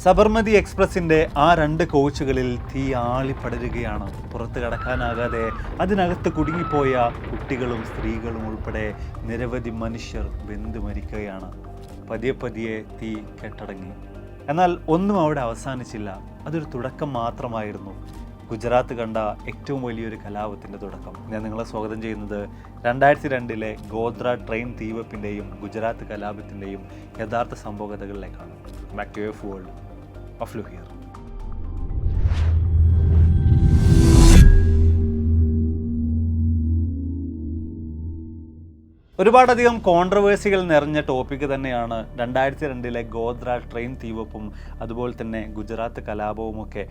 സബർമതി എക്സ്പ്രസിൻ്റെ ആ 2 കോച്ചുകളിൽ തീ ആളിപ്പടരുകയാണ്. പുറത്ത് കടക്കാനാകാതെ അതിനകത്ത് കുടുങ്ങിപ്പോയ കുട്ടികളും സ്ത്രീകളും ഉൾപ്പെടെ നിരവധി മനുഷ്യർ വെന്തു മരിക്കുകയാണ്. പതിയെ പതിയെ തീ കെട്ടടങ്ങി. എന്നാൽ ഒന്നും അവിടെ അവസാനിച്ചില്ല. അതൊരു തുടക്കം മാത്രമായിരുന്നു. ഗുജറാത്ത് കണ്ട ഏറ്റവും വലിയൊരു കലാപത്തിൻ്റെ തുടക്കം. ഞാൻ നിങ്ങളെ സ്വാഗതം ചെയ്യുന്നത് 2002 ഗോദ്ര ട്രെയിൻ തീവെപ്പിൻ്റെയും ഗുജറാത്ത് കലാപത്തിൻ്റെയും യഥാർത്ഥ സംഭവകഥകളിലേക്കാണ്. Back to your world of ലുഹിയർ. ഒരുപാടധികം കോൺട്രവേഴ്സികൾ നിറഞ്ഞ ടോപ്പിക്ക് തന്നെയാണ് 2002 ഗോദ്ര ട്രെയിൻ തീവെപ്പും അതുപോലെ തന്നെ ഗുജറാത്ത് കലാപവുമൊക്കെ.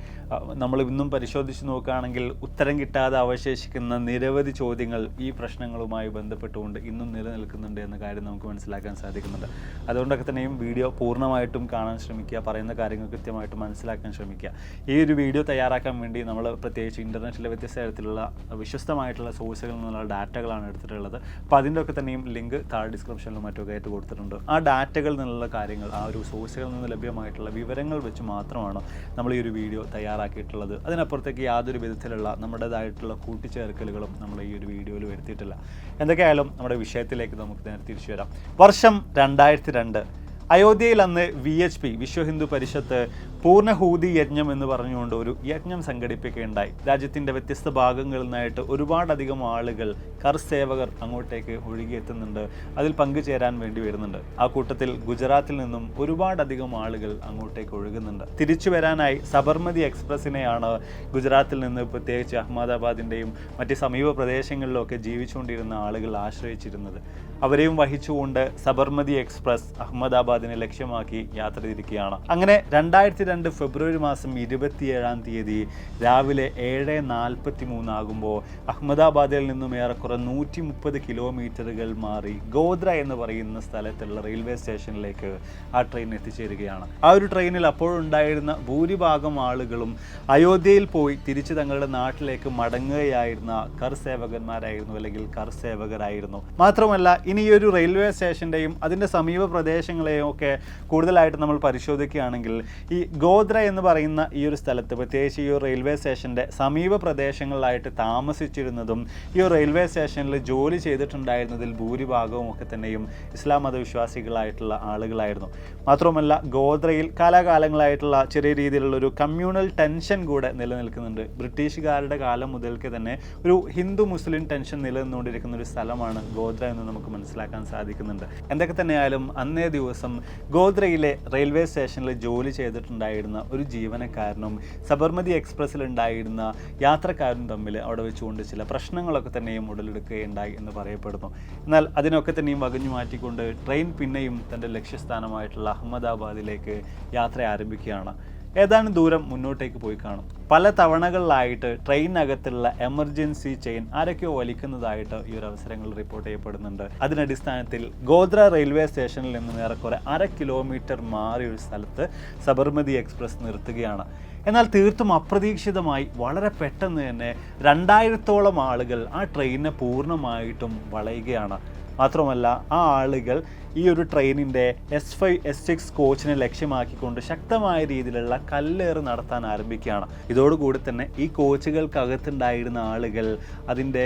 നമ്മൾ ഇന്നും പരിശോധിച്ച് നോക്കുകയാണെങ്കിൽ ഉത്തരം കിട്ടാതെ അവശേഷിക്കുന്ന നിരവധി ചോദ്യങ്ങൾ ഈ പ്രശ്നങ്ങളുമായി ബന്ധപ്പെട്ടുകൊണ്ട് ഇന്നും നിലനിൽക്കുന്നുണ്ട് എന്ന കാര്യം നമുക്ക് മനസ്സിലാക്കാൻ സാധിക്കുന്നുണ്ട്. അതുകൊണ്ടൊക്കെ തന്നെയും വീഡിയോ പൂർണ്ണമായിട്ടും കാണാൻ ശ്രമിക്കുക, പറയുന്ന കാര്യങ്ങൾ കൃത്യമായിട്ട് മനസ്സിലാക്കാൻ ശ്രമിക്കുക. ഈ ഒരു വീഡിയോ തയ്യാറാക്കാൻ വേണ്ടി നമ്മൾ പ്രത്യേകിച്ച് ഇൻ്റർനെറ്റിലെ വ്യത്യസ്ത തരത്തിലുള്ള വിശ്വസ്തമായിട്ടുള്ള സോഴ്സുകളിൽ നിന്നുള്ള ഡാറ്റകളാണ് എടുത്തിട്ടുള്ളത്. അപ്പോൾ അതിൻ്റെ ഒക്കെ തന്നെയും ലിങ്ക് താഴെ ഡിസ്ക്രിപ്ഷനിലും മറ്റൊക്കെ ആയിട്ട് കൊടുത്തിട്ടുണ്ട്. ആ ഡാറ്റകളിൽ നിന്നുള്ള കാര്യങ്ങൾ, ആ ഒരു സോഴ്സുകളിൽ നിന്ന് ലഭ്യമായിട്ടുള്ള വിവരങ്ങൾ വെച്ച് മാത്രമാണ് നമ്മൾ ഈ ഒരു വീഡിയോ തയ്യാറാക്കിയിട്ടുള്ളത്. അതിനപ്പുറത്തേക്ക് യാതൊരു വിധത്തിലുള്ള നമ്മുടേതായിട്ടുള്ള കൂട്ടിച്ചേർക്കലുകളും നമ്മൾ ഈ ഒരു വീഡിയോയിൽ വരുത്തിയിട്ടില്ല. എന്തൊക്കെയായാലും നമ്മുടെ വിഷയത്തിലേക്ക് നമുക്ക് നേരെ തിരിച്ചു വരാം. വർഷം 2002. അയോധ്യയിൽ അന്ന് VHP വിശ്വ ഹിന്ദു പരിഷത്ത് പൂർണ്ണഹൂതി യജ്ഞം എന്ന് പറഞ്ഞുകൊണ്ട് ഒരു യജ്ഞം സംഘടിപ്പിക്കുകയുണ്ടായി. രാജ്യത്തിൻ്റെ വ്യത്യസ്ത ഭാഗങ്ങളിൽ നിന്നായിട്ട് ഒരുപാടധികം ആളുകൾ, കർസേവകർ അങ്ങോട്ടേക്ക് ഒഴുകിയെത്തുന്നുണ്ട്, അതിൽ പങ്കുചേരാൻ വേണ്ടി വരുന്നുണ്ട്. ആ കൂട്ടത്തിൽ ഗുജറാത്തിൽ നിന്നും ഒരുപാടധികം ആളുകൾ അങ്ങോട്ടേക്ക് ഒഴുകുന്നുണ്ട്. തിരിച്ചു വരാനായി സബർമതി എക്സ്പ്രസിനെയാണ് ഗുജറാത്തിൽ നിന്ന് പ്രത്യേകിച്ച് അഹമ്മദാബാദിൻ്റെയും മറ്റ് സമീപ പ്രദേശങ്ങളിലൊക്കെ ജീവിച്ചുകൊണ്ടിരുന്ന ആളുകൾ ആശ്രയിച്ചിരുന്നത്. അവരെയും വഹിച്ചുകൊണ്ട് സബർമതി എക്സ്പ്രസ് അഹമ്മദാബാദിനെ ലക്ഷ്യമാക്കി യാത്ര തിരിക്കുകയാണ്. അങ്ങനെ 2002 ഫെബ്രുവരി മാസം 27 രാവിലെ 7:43 ആകുമ്പോൾ അഹമ്മദാബാദിൽ നിന്നും ഏറെക്കുറെ 130 കിലോമീറ്ററുകൾ മാറി ഗോദ്ര എന്ന് പറയുന്ന സ്ഥലത്തുള്ള റെയിൽവേ സ്റ്റേഷനിലേക്ക് ആ ട്രെയിൻ എത്തിച്ചേരുകയാണ്. ആ ഒരു ട്രെയിനിൽ അപ്പോഴുണ്ടായിരുന്ന ഭൂരിഭാഗം ആളുകളും അയോധ്യയിൽ പോയി തിരിച്ച് തങ്ങളുടെ നാട്ടിലേക്ക് മടങ്ങുകയായിരുന്ന കർസേവകന്മാരായിരുന്നു, അല്ലെങ്കിൽ കർസേവകരായിരുന്നു. മാത്രമല്ല, ഇനി ഈ ഒരു റെയിൽവേ സ്റ്റേഷൻ്റെയും അതിൻ്റെ സമീപ പ്രദേശങ്ങളെയും ഒക്കെ കൂടുതലായിട്ട് നമ്മൾ പരിശോധിക്കുകയാണെങ്കിൽ ഈ ഗോദ്ര എന്ന് പറയുന്ന ഈ ഒരു സ്ഥലത്ത്, പ്രത്യേകിച്ച് ഈ ഒരു റെയിൽവേ സ്റ്റേഷൻ്റെ സമീപ പ്രദേശങ്ങളിലായിട്ട് താമസിച്ചിരുന്നതും ഈ ഒരു റെയിൽവേ സ്റ്റേഷനിൽ ജോലി ചെയ്തിട്ടുണ്ടായിരുന്നതിൽ ഭൂരിഭാഗവും ഒക്കെ തന്നെയും ഇസ്ലാം മതവിശ്വാസികളായിട്ടുള്ള ആളുകളായിരുന്നു. മാത്രമല്ല, ഗോദ്രയിൽ കാലാകാലങ്ങളായിട്ടുള്ള ചെറിയ രീതിയിലുള്ളൊരു കമ്മ്യൂണൽ ടെൻഷൻ കൂടെ നിലനിൽക്കുന്നുണ്ട്. ബ്രിട്ടീഷുകാരുടെ കാലം മുതൽക്ക് തന്നെ ഒരു ഹിന്ദു മുസ്ലിം ടെൻഷൻ നിലനിന്നുകൊണ്ടിരിക്കുന്ന ഒരു സ്ഥലമാണ് ഗോദ്ര എന്ന് നമുക്ക് മനസ്സിലാക്കാൻ സാധിക്കുന്നുണ്ട്. എന്തൊക്കെ തന്നെയായാലും അന്നേ ദിവസം ഗോദ്രയിലെ റെയിൽവേ സ്റ്റേഷനിൽ ജോലി ചെയ്തിട്ടുണ്ടായിരുന്ന ഒരു ജീവനക്കാരനും സബർമതി എക്സ്പ്രസ്സിൽ ഉണ്ടായിരുന്ന യാത്രക്കാരനും തമ്മിൽ അവിടെ വെച്ചുകൊണ്ട് ചില പ്രശ്നങ്ങളൊക്കെ തന്നെയും ഉടലെടുക്കുകയുണ്ടായി എന്ന് പറയപ്പെടുന്നു. എന്നാൽ അതിനൊക്കെ തന്നെയും വകഞ്ഞു മാറ്റിക്കൊണ്ട് ട്രെയിൻ പിന്നെയും തൻ്റെ ലക്ഷ്യസ്ഥാനമായിട്ടുള്ള അഹമ്മദാബാദിലേക്ക് യാത്ര ആരംഭിക്കുകയാണ്. ഏതാനും ദൂരം മുന്നോട്ടേക്ക് പോയി കാണും. പല തവണകളിലായിട്ട് ട്രെയിനകത്തുള്ള എമർജൻസി ചെയിൻ ആരൊക്കെയോ വലിക്കുന്നതായിട്ട് ഈ ഒരു അവസരങ്ങളിൽ റിപ്പോർട്ട് ചെയ്യപ്പെടുന്നുണ്ട്. അതിനടിസ്ഥാനത്തിൽ ഗോദ്ര റെയിൽവേ സ്റ്റേഷനിൽ നിന്ന് ഏറെക്കുറെ 1/2 കിലോമീറ്റർ മാറിയ ഒരു സ്ഥലത്ത് സബർമതി എക്സ്പ്രസ് നിർത്തുകയാണ്. എന്നാൽ തീർത്തും അപ്രതീക്ഷിതമായി വളരെ പെട്ടെന്ന് തന്നെ 2000-ഓളം ആളുകൾ ആ ട്രെയിനിനെ പൂർണ്ണമായിട്ടും വളയുകയാണ്. മാത്രമല്ല, ആ ആളുകൾ ഈ ഒരു ട്രെയിനിൻ്റെ S5 S6 കോച്ചിനെ ലക്ഷ്യമാക്കിക്കൊണ്ട് ശക്തമായ രീതിയിലുള്ള കല്ലേറ് നടത്താൻ ആരംഭിക്കുകയാണ്. ഇതോടുകൂടി തന്നെ ഈ കോച്ചുകൾക്കകത്തുണ്ടായിരുന്ന ആളുകൾ അതിൻ്റെ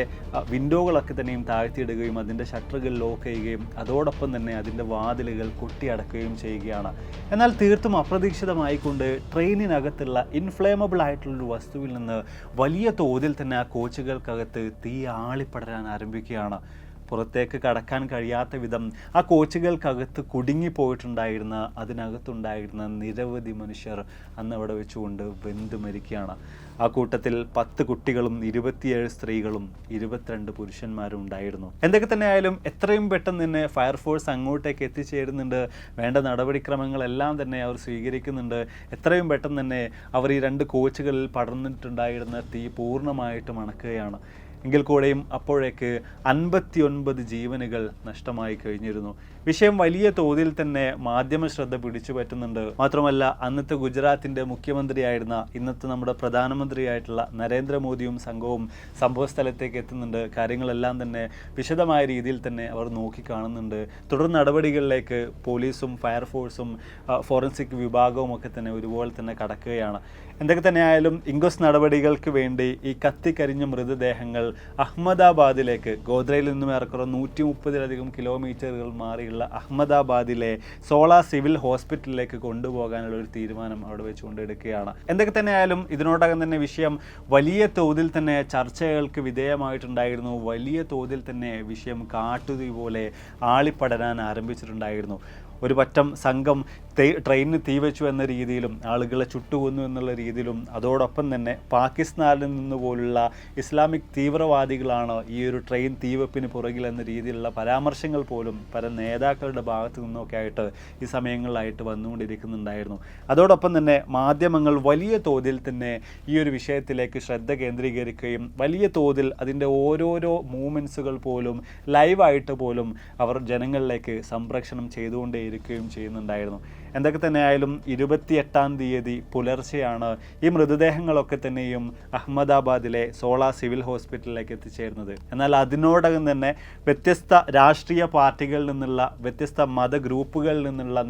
വിൻഡോകളൊക്കെ തന്നെയും താഴ്ത്തിയിടുകയും അതിൻ്റെ ഷട്ടറുകൾ ലോക്ക് ചെയ്യുകയും അതോടൊപ്പം തന്നെ അതിൻ്റെ വാതിലുകൾ കൊട്ടിയടക്കുകയും ചെയ്യുകയാണ്. എന്നാൽ തീർത്തും അപ്രതീക്ഷിതമായിക്കൊണ്ട് ട്രെയിനിനകത്തുള്ള ഇൻഫ്ലേമബിൾ ആയിട്ടുള്ളൊരു വസ്തുവിൽ നിന്ന് വലിയ തോതിൽ തന്നെ ആ കോച്ചുകൾക്കകത്ത് തീ ആളിപ്പടരാൻ ആരംഭിക്കുകയാണ്. പുറത്തേക്ക് കടക്കാൻ കഴിയാത്ത വിധം ആ കോച്ചുകൾക്കകത്ത് കുടുങ്ങിപ്പോയിട്ടുണ്ടായിരുന്ന അതിനകത്തുണ്ടായിരുന്ന നിരവധി മനുഷ്യർ അന്ന് അവിടെ വെച്ചുകൊണ്ട് വെന്തു മരിക്കുകയാണ്. ആ കൂട്ടത്തിൽ 10 കുട്ടികളും 27 സ്ത്രീകളും 22 പുരുഷന്മാരും ഉണ്ടായിരുന്നു. എന്തൊക്കെ തന്നെ ആയാലും എത്രയും പെട്ടെന്ന് തന്നെ ഫയർഫോഴ്സ് അങ്ങോട്ടേക്ക് എത്തിച്ചേരുന്നുണ്ട്. വേണ്ട നടപടിക്രമങ്ങളെല്ലാം തന്നെ അവർ സ്വീകരിക്കുന്നുണ്ട്. എത്രയും പെട്ടെന്ന് തന്നെ അവർ ഈ 2 കോച്ചുകളിൽ പടർന്നിട്ടുണ്ടായിരുന്ന തീ പൂർണ്ണമായിട്ടും അണക്കുകയാണ്. എങ്കിൽ കൂടെയും അപ്പോഴേക്ക് 59 ജീവനുകൾ നഷ്ടമായി കഴിഞ്ഞിരുന്നു. വിഷയം വലിയ തോതിൽ തന്നെ മാധ്യമ ശ്രദ്ധ പിടിച്ചു പറ്റുന്നുണ്ട്. മാത്രമല്ല അന്നത്തെ ഗുജറാത്തിൻ്റെ മുഖ്യമന്ത്രിയായിരുന്ന ഇന്നത്തെ നമ്മുടെ പ്രധാനമന്ത്രിയായിട്ടുള്ള നരേന്ദ്രമോദിയും സംഘവും സംഭവ സ്ഥലത്തേക്ക് എത്തുന്നുണ്ട്. കാര്യങ്ങളെല്ലാം തന്നെ വിശദമായ രീതിയിൽ തന്നെ അവർ നോക്കിക്കാണുന്നുണ്ട്. തുടർ നടപടികളിലേക്ക് പോലീസും ഫയർഫോഴ്സും ഫോറൻസിക് വിഭാഗവും ഒക്കെ തന്നെ ഒരുപോലെ തന്നെ കടക്കുകയാണ്. എന്തൊക്കെ തന്നെയായാലും ഇൻക്വസ്റ്റ് നടപടികൾക്ക് വേണ്ടി ഈ കത്തിക്കരിഞ്ഞ മൃതദേഹങ്ങൾ അഹമ്മദാബാദിലേക്ക്, ഗോദ്രയിൽ നിന്നും ഏറെക്കുറെ 130-ലധികം കിലോമീറ്ററുകൾ മാറിയുള്ള അഹമ്മദാബാദിലെ സോള സിവിൽ ഹോസ്പിറ്റലിലേക്ക് കൊണ്ടുപോകാനുള്ള ഒരു തീരുമാനം അവിടെ വെച്ചുകൊണ്ട് എടുക്കുകയാണ്. എന്തൊക്കെ തന്നെയായാലും ഇതിനോടകം തന്നെ വിഷയം വലിയ തോതിൽ തന്നെ ചർച്ചകൾക്ക് വിധേയമായിട്ടുണ്ടായിരുന്നു. വലിയ തോതിൽ തന്നെ വിഷയം കാട്ടുതീ പോലെ ആളിപ്പടരാൻ ആരംഭിച്ചിട്ടുണ്ടായിരുന്നു. ഒരു പറ്റം സംഘം ട്രെയിനിന് തീവച്ചു എന്ന രീതിയിലും ആളുകളെ ചുട്ടുകൊന്നു എന്നുള്ള രീതിയിലും അതോടൊപ്പം തന്നെ പാകിസ്ഥാനിൽ നിന്ന് പോലുള്ള ഇസ്ലാമിക് തീവ്രവാദികളാണ് ഈ ഒരു ട്രെയിൻ തീവെപ്പിന് പുറകിൽ എന്ന രീതിയിലുള്ള പരാമർശങ്ങൾ പോലും പല നേതാക്കളുടെ ഭാഗത്തു നിന്നൊക്കെ ആയിട്ട് ഈ സമയങ്ങളിലായിട്ട് വന്നുകൊണ്ടിരിക്കുന്നുണ്ടായിരുന്നു. അതോടൊപ്പം തന്നെ മാധ്യമങ്ങൾ വലിയ തോതിൽ തന്നെ ഈ ഒരു വിഷയത്തിലേക്ക് ശ്രദ്ധ കേന്ദ്രീകരിക്കുകയും വലിയ തോതിൽ അതിൻ്റെ ഓരോരോ മൂവ്മെൻറ്റ്സുകൾ പോലും ലൈവായിട്ട് പോലും അവർ ജനങ്ങളിലേക്ക് സംപ്രേഷണം ചെയ്തുകൊണ്ടേയിരിക്കുകയും ചെയ്യുന്നുണ്ടായിരുന്നു. എന്തൊക്കെ തന്നെയായാലും 28-ാം തീയതി പുലർച്ചെയാണ് ഈ മൃതദേഹങ്ങളൊക്കെ തന്നെയും അഹമ്മദാബാദിലെ സോള സിവിൽ ഹോസ്പിറ്റലിലേക്ക് എത്തിച്ചേരുന്നത്. എന്നാൽ അതിനോടകം തന്നെ വ്യത്യസ്ത രാഷ്ട്രീയ പാർട്ടികളിൽ നിന്നുള്ള, വ്യത്യസ്ത മത ഗ്രൂപ്പുകളിൽ നിന്നുള്ള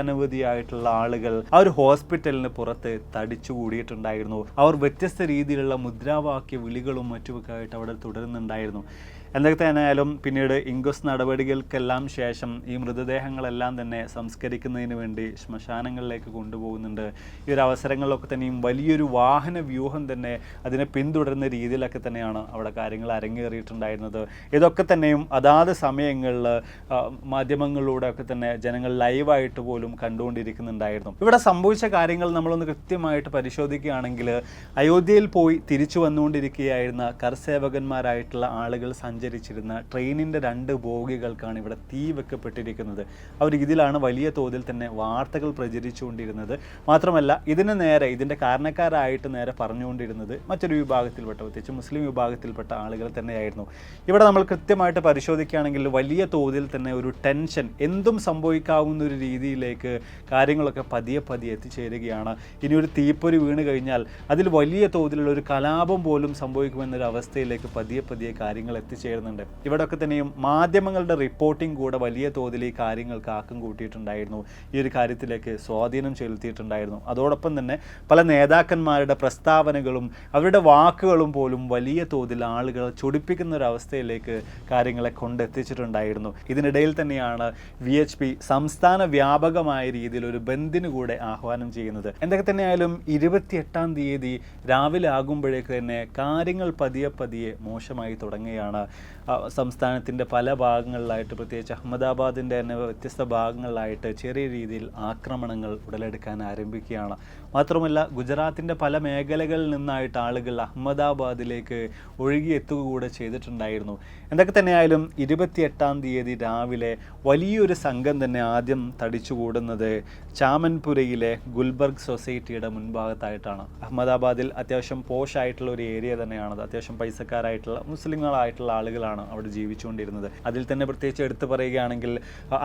അനവധിയായിട്ടുള്ള ആളുകൾ ആ ഒരു ഹോസ്പിറ്റലിന് പുറത്ത് തടിച്ചുകൂടിയിട്ടുണ്ടായിരുന്നു. അവർ വ്യത്യസ്ത രീതിയിലുള്ള മുദ്രാവാക്യ വിളികളും മറ്റുമൊക്കെ ആയിട്ട് അവിടെ തുടരുന്നുണ്ടായിരുന്നു. എന്തൊക്കെ തന്നെയായാലും പിന്നീട് ഇൻക്വസ്റ്റ് നടപടികൾക്കെല്ലാം ശേഷം ഈ മൃതദേഹങ്ങളെല്ലാം തന്നെ സംസ്കരിക്കുന്നതിന് വേണ്ടി ശ്മശാനങ്ങളിലേക്ക് കൊണ്ടുപോകുന്നുണ്ട്. ഈ ഒരു അവസരങ്ങളിലൊക്കെ തന്നെയും വലിയൊരു വാഹന വ്യൂഹം തന്നെ അതിനെ പിന്തുടരുന്ന രീതിയിലൊക്കെ തന്നെയാണ് അവിടെ കാര്യങ്ങൾ അരങ്ങേറിയിട്ടുണ്ടായിരുന്നത്. ഇതൊക്കെ തന്നെയും അതാത് സമയങ്ങളിൽ മാധ്യമങ്ങളിലൂടെ ഒക്കെ തന്നെ ജനങ്ങൾ ലൈവായിട്ട് പോലും കണ്ടുകൊണ്ടിരിക്കുന്നുണ്ടായിരുന്നു. ഇവിടെ സംഭവിച്ച കാര്യങ്ങൾ നമ്മളൊന്ന് കൃത്യമായിട്ട് പരിശോധിക്കുകയാണെങ്കിൽ അയോധ്യയിൽ പോയി തിരിച്ചു വന്നുകൊണ്ടിരിക്കുകയായിരുന്ന കർസേവകന്മാരായിട്ടുള്ള ആളുകൾ സഞ്ചരിച്ചിരുന്ന ട്രെയിനിൻ്റെ 2 ബോഗികൾക്കാണ് ഇവിടെ തീ വെക്കപ്പെട്ടിരിക്കുന്നത്. അവർ ഇതിലാണ് വലിയ തോതിൽ തന്നെ വാർത്തകൾ പ്രചരിച്ചുകൊണ്ടിരുന്നത്. മാത്രമല്ല ഇതിൻ്റെ കാരണക്കാരായിട്ട് നേരെ പറഞ്ഞുകൊണ്ടിരുന്നത് മറ്റൊരു വിഭാഗത്തിൽപ്പെട്ട, പ്രത്യേകിച്ച് മുസ്ലിം വിഭാഗത്തിൽപ്പെട്ട ആളുകൾ തന്നെയായിരുന്നു. ഇവിടെ നമ്മൾ കൃത്യമായിട്ട് പരിശോധിക്കുകയാണെങ്കിൽ വലിയ തോതിൽ തന്നെ ഒരു ടെൻഷൻ, എന്തും സംഭവിക്കാവുന്ന ഒരു രീതിയിലേക്ക് കാര്യങ്ങളൊക്കെ പതിയെ എത്തിച്ചേരുകയാണ്. ഇനി ഒരു തീപ്പൊരി വീണ് കഴിഞ്ഞാൽ അതിൽ വലിയ തോതിലുള്ള ഒരു കലാപം പോലും സംഭവിക്കുമെന്നൊരു അവസ്ഥയിലേക്ക് പതിയെ കാര്യങ്ങൾ എത്തിച്ചേരുന്നുണ്ട്. ഇവിടെയൊക്കെ തന്നെയും മാധ്യമങ്ങളുടെ റിപ്പോർട്ടിംഗ് കൂടെ വലിയ തോതിൽ ഈ കാര്യങ്ങൾക്ക് ആക്കം കൂട്ടിയിട്ടുണ്ടായിരുന്നു. ഈ ഒരു കാര്യത്തിലേക്ക് സ്വാധീനം ചെലുത്തിയിട്ടുണ്ടായിരുന്നു. അതോടൊപ്പം തന്നെ പല നേതാക്കന്മാരുടെ പ്രസ്താവനകളും അവരുടെ വാക്കുകളും പോലും വലിയ തോതിൽ ആളുകളെ ചൊടിപ്പിക്കുന്ന ഒരു അവസ്ഥയിലേക്ക് കാര്യങ്ങളെ കൊണ്ടെത്തിച്ചിട്ടുണ്ടായിരുന്നു. ഇതിനിടയിൽ തന്നെയാണ് VHP സംസ്ഥാന വ്യാപകമായ രീതിയിൽ ഒരു ബന്ദിന് കൂടെ ആഹ്വാനം ചെയ്യുന്നത്. എന്തൊക്കെ തന്നെയായാലും 28-ാം തീയതി രാവിലെ ആകുമ്പോഴേക്ക് തന്നെ കാര്യങ്ങൾ പതിയെ മോശമായി തുടങ്ങുകയാണ്. സംസ്ഥാനത്തിൻ്റെ പല ഭാഗങ്ങളിലായിട്ട്, പ്രത്യേകിച്ച് അഹമ്മദാബാദിൻ്റെ തന്നെ വ്യത്യസ്ത ഭാഗങ്ങളിലായിട്ട് ചെറിയ രീതിയിൽ ആക്രമണങ്ങൾ ഉടലെടുക്കാൻ ആരംഭിക്കുകയാണ്. മാത്രമല്ല ഗുജറാത്തിൻ്റെ പല മേഖലകളിൽ നിന്നായിട്ട് ആളുകൾ അഹമ്മദാബാദിലേക്ക് ഒഴുകിയെത്തുക കൂടെ ചെയ്തിട്ടുണ്ടായിരുന്നു. എന്തൊക്കെ തന്നെയായാലും 28-ാം തീയതി രാവിലെ വലിയൊരു സംഘം തന്നെ ആദ്യം തടിച്ചുകൂടുന്നത് ചാമൻപുരയിലെ ഗുൽബർഗ് സൊസൈറ്റിയുടെ മുൻഭാഗത്തായിട്ടാണ്. അഹമ്മദാബാദിൽ അത്യാവശ്യം പോഷായിട്ടുള്ള ഒരു ഏരിയ തന്നെയാണത്. അത്യാവശ്യം പൈസക്കാരായിട്ടുള്ള മുസ്ലിങ്ങളായിട്ടുള്ള ആളുകളാണ് അവിടെ ജീവിച്ചുകൊണ്ടിരുന്നത്. അതിൽ തന്നെ പ്രത്യേകിച്ച് എടുത്തു പറയുകയാണെങ്കിൽ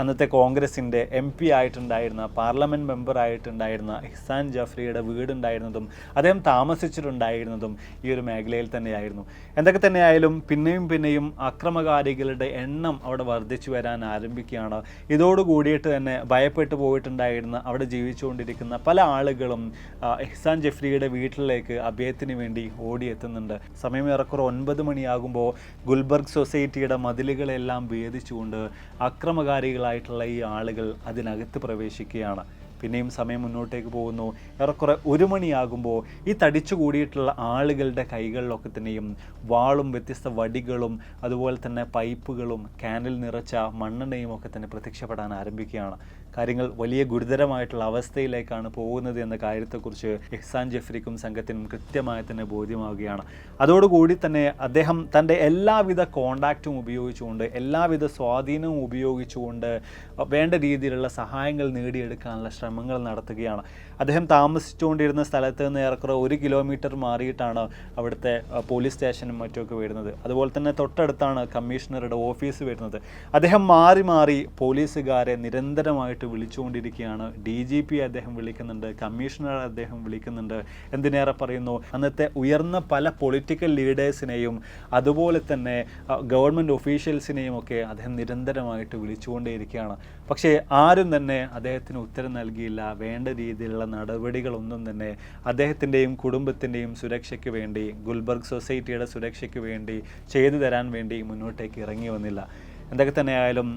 അന്നത്തെ കോൺഗ്രസിൻ്റെ MP ആയിട്ടുണ്ടായിരുന്ന, പാർലമെൻറ്റ് മെമ്പർ ആയിട്ടുണ്ടായിരുന്ന ഇഹ്സാൻ ജാഫ്രിയുടെ വീടുണ്ടായിരുന്നതും അദ്ദേഹം താമസിച്ചിട്ടുണ്ടായിരുന്നതും ഈ ഒരു മേഖലയിൽ തന്നെയായിരുന്നു. എന്തൊക്കെ തന്നെയായാലും പിന്നെയും അക്രമകാരികളുടെ എണ്ണം അവിടെ വർദ്ധിച്ചു വരാൻ ആരംഭിക്കുകയാണ്. ഇതോടുകൂടിയിട്ട് തന്നെ ഭയപ്പെട്ടു പോയിട്ടുണ്ടായിരുന്ന അവിടെ ജീവിച്ചുകൊണ്ടിരിക്കുന്ന പല ആളുകളും ഇഹ്സാൻ ജഫ്രിയുടെ വീട്ടിലേക്ക് അഭയത്തിന് വേണ്ടി ഓടിയെത്തുന്നുണ്ട്. സമയം ഏറെക്കുറെ 9 മണിയാകുമ്പോൾ ഗുൽബർഗ് സൊസൈറ്റിയുടെ മതിലുകളെല്ലാം ഭേദിച്ചുകൊണ്ട് അക്രമകാരികളായിട്ടുള്ള ഈ ആളുകൾ അതിനകത്ത് പ്രവേശിക്കുകയാണ്. പിന്നെയും സമയം മുന്നോട്ടേക്ക് പോകുന്നു. ഏറെക്കുറെ 1 മണിയാകുമ്പോൾ ഈ തടിച്ചു കൂടിയിട്ടുള്ള ആളുകളുടെ കൈകളിലൊക്കെ തന്നെയും വാളും വ്യത്യസ്ത വടികളും അതുപോലെ തന്നെ പൈപ്പുകളും ക്യാനിൽ നിറച്ച മണ്ണെണ്ണയും ഒക്കെ തന്നെ പ്രത്യക്ഷപ്പെടാൻ ആരംഭിക്കുകയാണ്. കാര്യങ്ങൾ വലിയ ഗുരുതരമായിട്ടുള്ള അവസ്ഥയിലേക്കാണ് പോകുന്നത് എന്ന കാര്യത്തെക്കുറിച്ച് ഇഹ്സാൻ ജഫ്രിക്കും സംഘത്തിനും കൃത്യമായി തന്നെ ബോധ്യമാവുകയാണ്. അതോടുകൂടി തന്നെ അദ്ദേഹം തൻ്റെ എല്ലാവിധ കോണ്ടാക്റ്റും ഉപയോഗിച്ചുകൊണ്ട്, എല്ലാവിധ സ്വാധീനവും ഉപയോഗിച്ചുകൊണ്ട് വേണ്ട രീതിയിലുള്ള സഹായങ്ങൾ നേടിയെടുക്കാനുള്ള ശ്രമങ്ങൾ നടത്തുകയാണ്. അദ്ദേഹം താമസിച്ചുകൊണ്ടിരുന്ന സ്ഥലത്ത് നിന്ന് ഏറെക്കുറെ 1 കിലോമീറ്റർ മാറിയിട്ടാണ് അവിടുത്തെ പോലീസ് സ്റ്റേഷനും മറ്റുമൊക്കെ വരുന്നത്. അതുപോലെ തന്നെ തൊട്ടടുത്താണ് കമ്മീഷണറുടെ ഓഫീസ് വരുന്നത്. അദ്ദേഹം മാറി മാറി പോലീസുകാരെ നിരന്തരമായിട്ട് വിളിച്ചുകൊണ്ടിരിക്കുകയാണ്. DGP അദ്ദേഹം വിളിക്കുന്നുണ്ട്, കമ്മീഷണർ അദ്ദേഹം വിളിക്കുന്നുണ്ട്. എന്തിനേറെ പറയുന്നു, അന്നത്തെ ഉയർന്ന പല പൊളിറ്റിക്കൽ ലീഡേഴ്സിനെയും അതുപോലെ തന്നെ ഗവൺമെൻറ് ഒഫീഷ്യൽസിനെയും ഒക്കെ അദ്ദേഹം നിരന്തരമായിട്ട് വിളിച്ചുകൊണ്ടേയിരിക്കുകയാണ്. പക്ഷേ ആരും തന്നെ അദ്ദേഹത്തിന് ഉത്തരം നൽകിയില്ല. വേണ്ട രീതിയിലുള്ള നടപടികളൊന്നും തന്നെ അദ്ദേഹത്തിൻ്റെയും കുടുംബത്തിൻ്റെയും സുരക്ഷയ്ക്ക് വേണ്ടി, ഗുൽബർഗ് സൊസൈറ്റിയുടെ സുരക്ഷയ്ക്ക് വേണ്ടി ചെയ്തു തരാൻ വേണ്ടി മുന്നോട്ടേക്ക് ഇറങ്ങി വന്നില്ല. എന്തൊക്കെ തന്നെയായാലും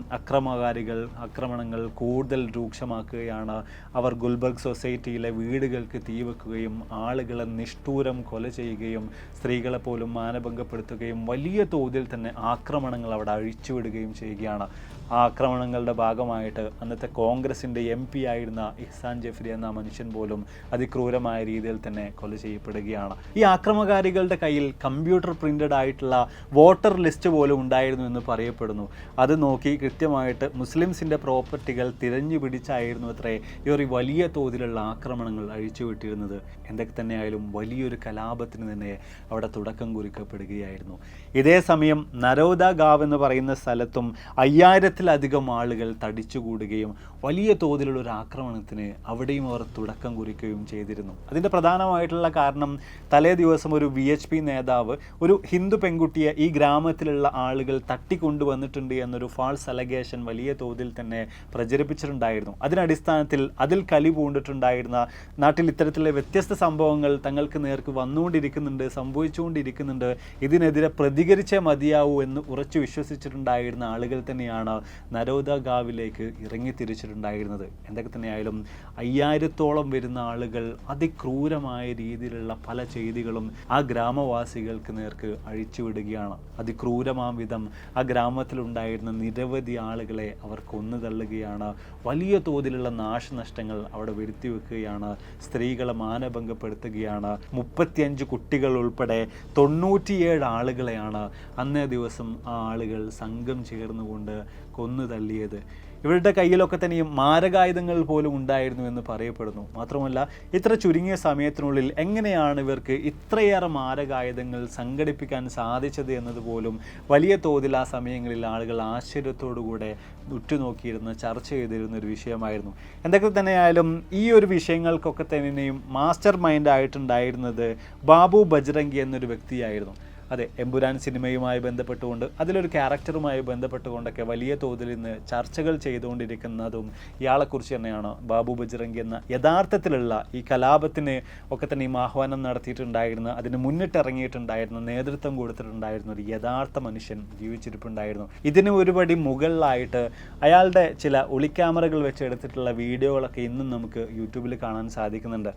ആക്രമണങ്ങൾ കൂടുതൽ രൂക്ഷമാക്കുകയാണ്. അവർ ഗുൽബർഗ് സൊസൈറ്റിയിലെ വീടുകൾക്ക് തീവെക്കുകയും ആളുകളെ നിഷ്ഠൂരം കൊല ചെയ്യുകയും സ്ത്രീകളെ പോലും മാനഭംഗപ്പെടുത്തുകയും വലിയ തോതിൽ തന്നെ ആക്രമണങ്ങൾ അവിടെ അഴിച്ചുവിടുകയും ചെയ്യുകയാണ്. ആ ആക്രമണങ്ങളുടെ ഭാഗമായിട്ട് അന്നത്തെ കോൺഗ്രസിൻ്റെ MP ആയിരുന്ന ഇഹ്സാൻ ജഫ്രി എന്ന മനുഷ്യൻ പോലും അതിക്രൂരമായ രീതിയിൽ തന്നെ കൊല ചെയ്യപ്പെടുകയാണ്. ഈ ആക്രമകാരികളുടെ കയ്യിൽ കമ്പ്യൂട്ടർ പ്രിൻ്റഡ് ആയിട്ടുള്ള വോട്ടർ ലിസ്റ്റ് പോലും ഉണ്ടായിരുന്നു എന്ന് പറയപ്പെടുന്നു. അത് നോക്കി കൃത്യമായിട്ട് മുസ്ലിംസിൻ്റെ പ്രോപ്പർട്ടികൾ തിരഞ്ഞു പിടിച്ചായിരുന്നു അത്രേ ഇവർ വലിയ തോതിലുള്ള ആക്രമണങ്ങൾ അഴിച്ചുവിട്ടിരുന്നത്. എന്തൊക്കെ തന്നെയായാലും വലിയൊരു കലാപത്തിന് തന്നെ അവിടെ തുടക്കം കുറിക്കപ്പെടുകയായിരുന്നു. ഇതേ സമയം നരോദ ഗാവ് എന്ന് പറയുന്ന സ്ഥലത്തും 5000-ലധികം ആളുകൾ തടിച്ചുകൂടുകയും വലിയ തോതിലുള്ള ഒരു ആക്രമണത്തിന് അവിടെയും അവർ തുടക്കം കുറിക്കുകയും ചെയ്തിരുന്നു. അതിൻ്റെ പ്രധാനമായിട്ടുള്ള കാരണം തലേ ദിവസം ഒരു VHP നേതാവ് ഒരു ഹിന്ദു പെൺകുട്ടിയെ ഈ ഗ്രാമത്തിലുള്ള ആളുകൾ തട്ടിക്കൊണ്ടുവന്നിട്ടുണ്ട് എന്നൊരു ഫാൾസ് അലഗേഷൻ വലിയ തോതിൽ തന്നെ പ്രചരിപ്പിച്ചിട്ടുണ്ടായിരുന്നു. അതിനടിസ്ഥാനത്തിൽ അതിൽ കലി പൂണ്ടിട്ടുണ്ടായിരുന്ന നാട്ടിൽ ഇത്തരത്തിലുള്ള വ്യത്യസ്ത സംഭവങ്ങൾ തങ്ങൾക്ക് നേർക്ക് വന്നുകൊണ്ടിരിക്കുന്നുണ്ട്, സംഭവിച്ചുകൊണ്ടിരിക്കുന്നുണ്ട്, ഇതിനെതിരെ പ്രതികരിച്ചേ മതിയാവൂ എന്ന് ഉറച്ചു വിശ്വസിച്ചിട്ടുണ്ടായിരുന്ന ആളുകൾ തന്നെയാണ് നരോദ ഗാവിലേക്ക് ഇറങ്ങി തിരിച്ചിട്ടുണ്ടായിരുന്നത്. എന്തൊക്കെ തന്നെയായാലും 5000-ഓളം വരുന്ന ആളുകൾ അതിക്രൂരമായ രീതിയിലുള്ള പല ചെയ്തികളും ആ ഗ്രാമവാസികൾക്ക് നേർക്ക് അഴിച്ചുവിടുകയാണ്. അതിക്രൂരമാം വിധം ആ ഗ്രാമത്തിലുണ്ടായിരുന്ന നിരവധി ആളുകളെ അവർ കൊന്നു തള്ളുകയാണ്. വലിയ തോതിലുള്ള നാശനഷ്ടങ്ങൾ അവിടെ വരുത്തി വെക്കുകയാണ്. സ്ത്രീകളെ മാനഭംഗപ്പെടുത്തുകയാണ്. 35 കുട്ടികൾ ഉൾപ്പെടെ 97 ആളുകളെയാണ് അന്നേ ദിവസം ആ ആളുകൾ സംഘം ചേർന്നുകൊണ്ട് കൊന്നു തള്ളിയത്. ഇവരുടെ കയ്യിലൊക്കെ തന്നെയും മാരകായുധങ്ങൾ പോലും ഉണ്ടായിരുന്നു എന്ന് പറയപ്പെടുന്നു. മാത്രമല്ല ഇത്ര ചുരുങ്ങിയ സമയത്തിനുള്ളിൽ എങ്ങനെയാണ് ഇവർക്ക് ഇത്രയേറെ മാരകായുധങ്ങൾ സംഘടിപ്പിക്കാൻ സാധിച്ചത് എന്നതുപോലും വലിയ തോതിൽ ആ സമയങ്ങളിൽ ആളുകൾ ആശ്ചര്യത്തോടുകൂടെ ഉറ്റുനോക്കിയിരുന്ന് ചർച്ച ചെയ്തിരുന്ന ഒരു വിഷയമായിരുന്നു. എന്തൊക്കെ തന്നെയായാലും ഈ ഒരു വിഷയങ്ങൾക്കൊക്കെ തന്നെയും മാസ്റ്റർ മൈൻഡ് ആയിട്ടുണ്ടായിരുന്നത് ബാബു ബജ്രംഗി എന്നൊരു വ്യക്തിയായിരുന്നു. അതെ, എമ്പുരാൻ സിനിമയുമായി ബന്ധപ്പെട്ടുകൊണ്ട് അതിലൊരു ക്യാരക്ടറുമായി ബന്ധപ്പെട്ടുകൊണ്ടൊക്കെ വലിയ തോതിൽ ഇന്ന് ചർച്ചകൾ ചെയ്തുകൊണ്ടിരിക്കുന്നതും ഇയാളെക്കുറിച്ച് തന്നെയാണ്. ബാബു ബജ്രംഗി എന്ന യഥാർത്ഥത്തിലുള്ള ഈ കലാപത്തിന് ഒക്കെ തന്നെയും ആഹ്വാനം നടത്തിയിട്ടുണ്ടായിരുന്ന, അതിന് മുന്നിട്ടിറങ്ങിയിട്ടുണ്ടായിരുന്ന, നേതൃത്വം കൊടുത്തിട്ടുണ്ടായിരുന്ന ഒരു യഥാർത്ഥ മനുഷ്യൻ ജീവിച്ചിരിപ്പുണ്ടായിരുന്നു. ഇതിന് ഒരുപടി മുകളിലായിട്ട് അയാളുടെ ചില ഒളിക്യാമറകൾ വെച്ച് എടുത്തിട്ടുള്ള വീഡിയോകളൊക്കെ ഇന്നും നമുക്ക് യൂട്യൂബിൽ കാണാൻ സാധിക്കുന്നുണ്ട്.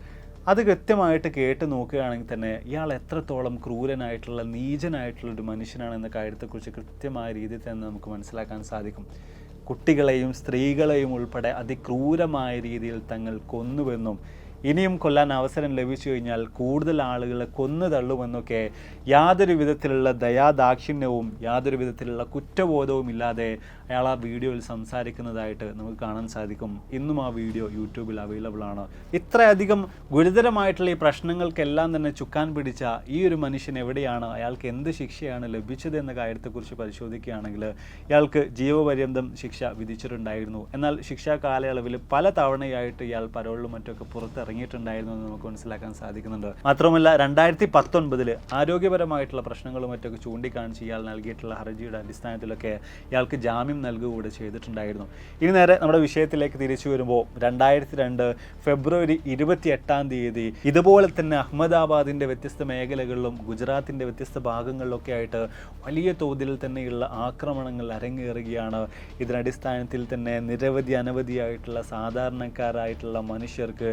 അത് കൃത്യമായിട്ട് കേട്ട് നോക്കുകയാണെങ്കിൽ തന്നെ ഇയാൾ എത്രത്തോളം ക്രൂരനായിട്ടുള്ള, നീചനായിട്ടുള്ളൊരു മനുഷ്യനാണെന്ന കാര്യത്തെക്കുറിച്ച് കൃത്യമായ രീതിയിൽ തന്നെ നമുക്ക് മനസ്സിലാക്കാൻ സാധിക്കും. കുട്ടികളെയും സ്ത്രീകളെയും ഉൾപ്പെടെ അതിക്രൂരമായ രീതിയിൽ തങ്ങൾ കൊന്നുവെന്നും ഇനിയും കൊല്ലാൻ അവസരം ലഭിച്ചു കഴിഞ്ഞാൽ കൂടുതൽ ആളുകളെ കൊന്നു തള്ളുമെന്നൊക്കെ യാതൊരു വിധത്തിലുള്ള ദയാദാക്ഷിണ്യവും യാതൊരു വിധത്തിലുള്ള കുറ്റബോധവും ഇല്ലാതെ അയാൾ ആ വീഡിയോയിൽ സംസാരിക്കുന്നതായിട്ട് നമുക്ക് കാണാൻ സാധിക്കും. ഇന്നും ആ വീഡിയോ യൂട്യൂബിൽ അവൈലബിൾ ആണ്. ഇത്രയധികം ഗുരുതരമായിട്ടുള്ള ഈ പ്രശ്നങ്ങൾക്കെല്ലാം തന്നെ ചുക്കാൻ പിടിച്ച ഈ ഒരു മനുഷ്യൻ എവിടെയാണ്, അയാൾക്ക് എന്ത് ശിക്ഷയാണ് ലഭിച്ചത് എന്ന കാര്യത്തെക്കുറിച്ച് പരിശോധിക്കുകയാണെങ്കിൽ ഇയാൾക്ക് ജീവപര്യന്തം ശിക്ഷ വിധിച്ചിട്ടുണ്ടായിരുന്നു. എന്നാൽ ശിക്ഷാ കാലയളവിൽ പല തവണയായിട്ട് ഇയാൾ പരോളിലും മറ്റൊക്കെ പുറത്തിറങ്ങിയിട്ടുണ്ടായിരുന്നു എന്ന് നമുക്ക് മനസ്സിലാക്കാൻ സാധിക്കുന്നുണ്ട്. മാത്രമല്ല 2019 ആരോഗ്യപരമായിട്ടുള്ള പ്രശ്നങ്ങളും മറ്റൊക്കെ ചൂണ്ടിക്കാണിച്ച് ഇയാൾ നൽകിയിട്ടുള്ള ഹർജിയുടെ അടിസ്ഥാനത്തിലൊക്കെ ഇയാൾക്ക് ജാമ്യം നൽകുകൂടെ ചെയ്തിട്ടുണ്ടായിരുന്നു. ഇനി നേരെ നമ്മുടെ വിഷയത്തിലേക്ക് തിരിച്ചു വരുമ്പോൾ 2002 ഫെബ്രുവരി 28 ഇതുപോലെ തന്നെ അഹമ്മദാബാദിൻ്റെ വ്യത്യസ്ത മേഖലകളിലും ഗുജറാത്തിൻ്റെ വ്യത്യസ്ത ഭാഗങ്ങളിലൊക്കെ ആയിട്ട് വലിയ തോതിൽ തന്നെയുള്ള ആക്രമണങ്ങൾ അരങ്ങേറുകയാണ്. ഇതിനടിസ്ഥാനത്തിൽ തന്നെ അനവധിയായിട്ടുള്ള സാധാരണക്കാരായിട്ടുള്ള മനുഷ്യർക്ക്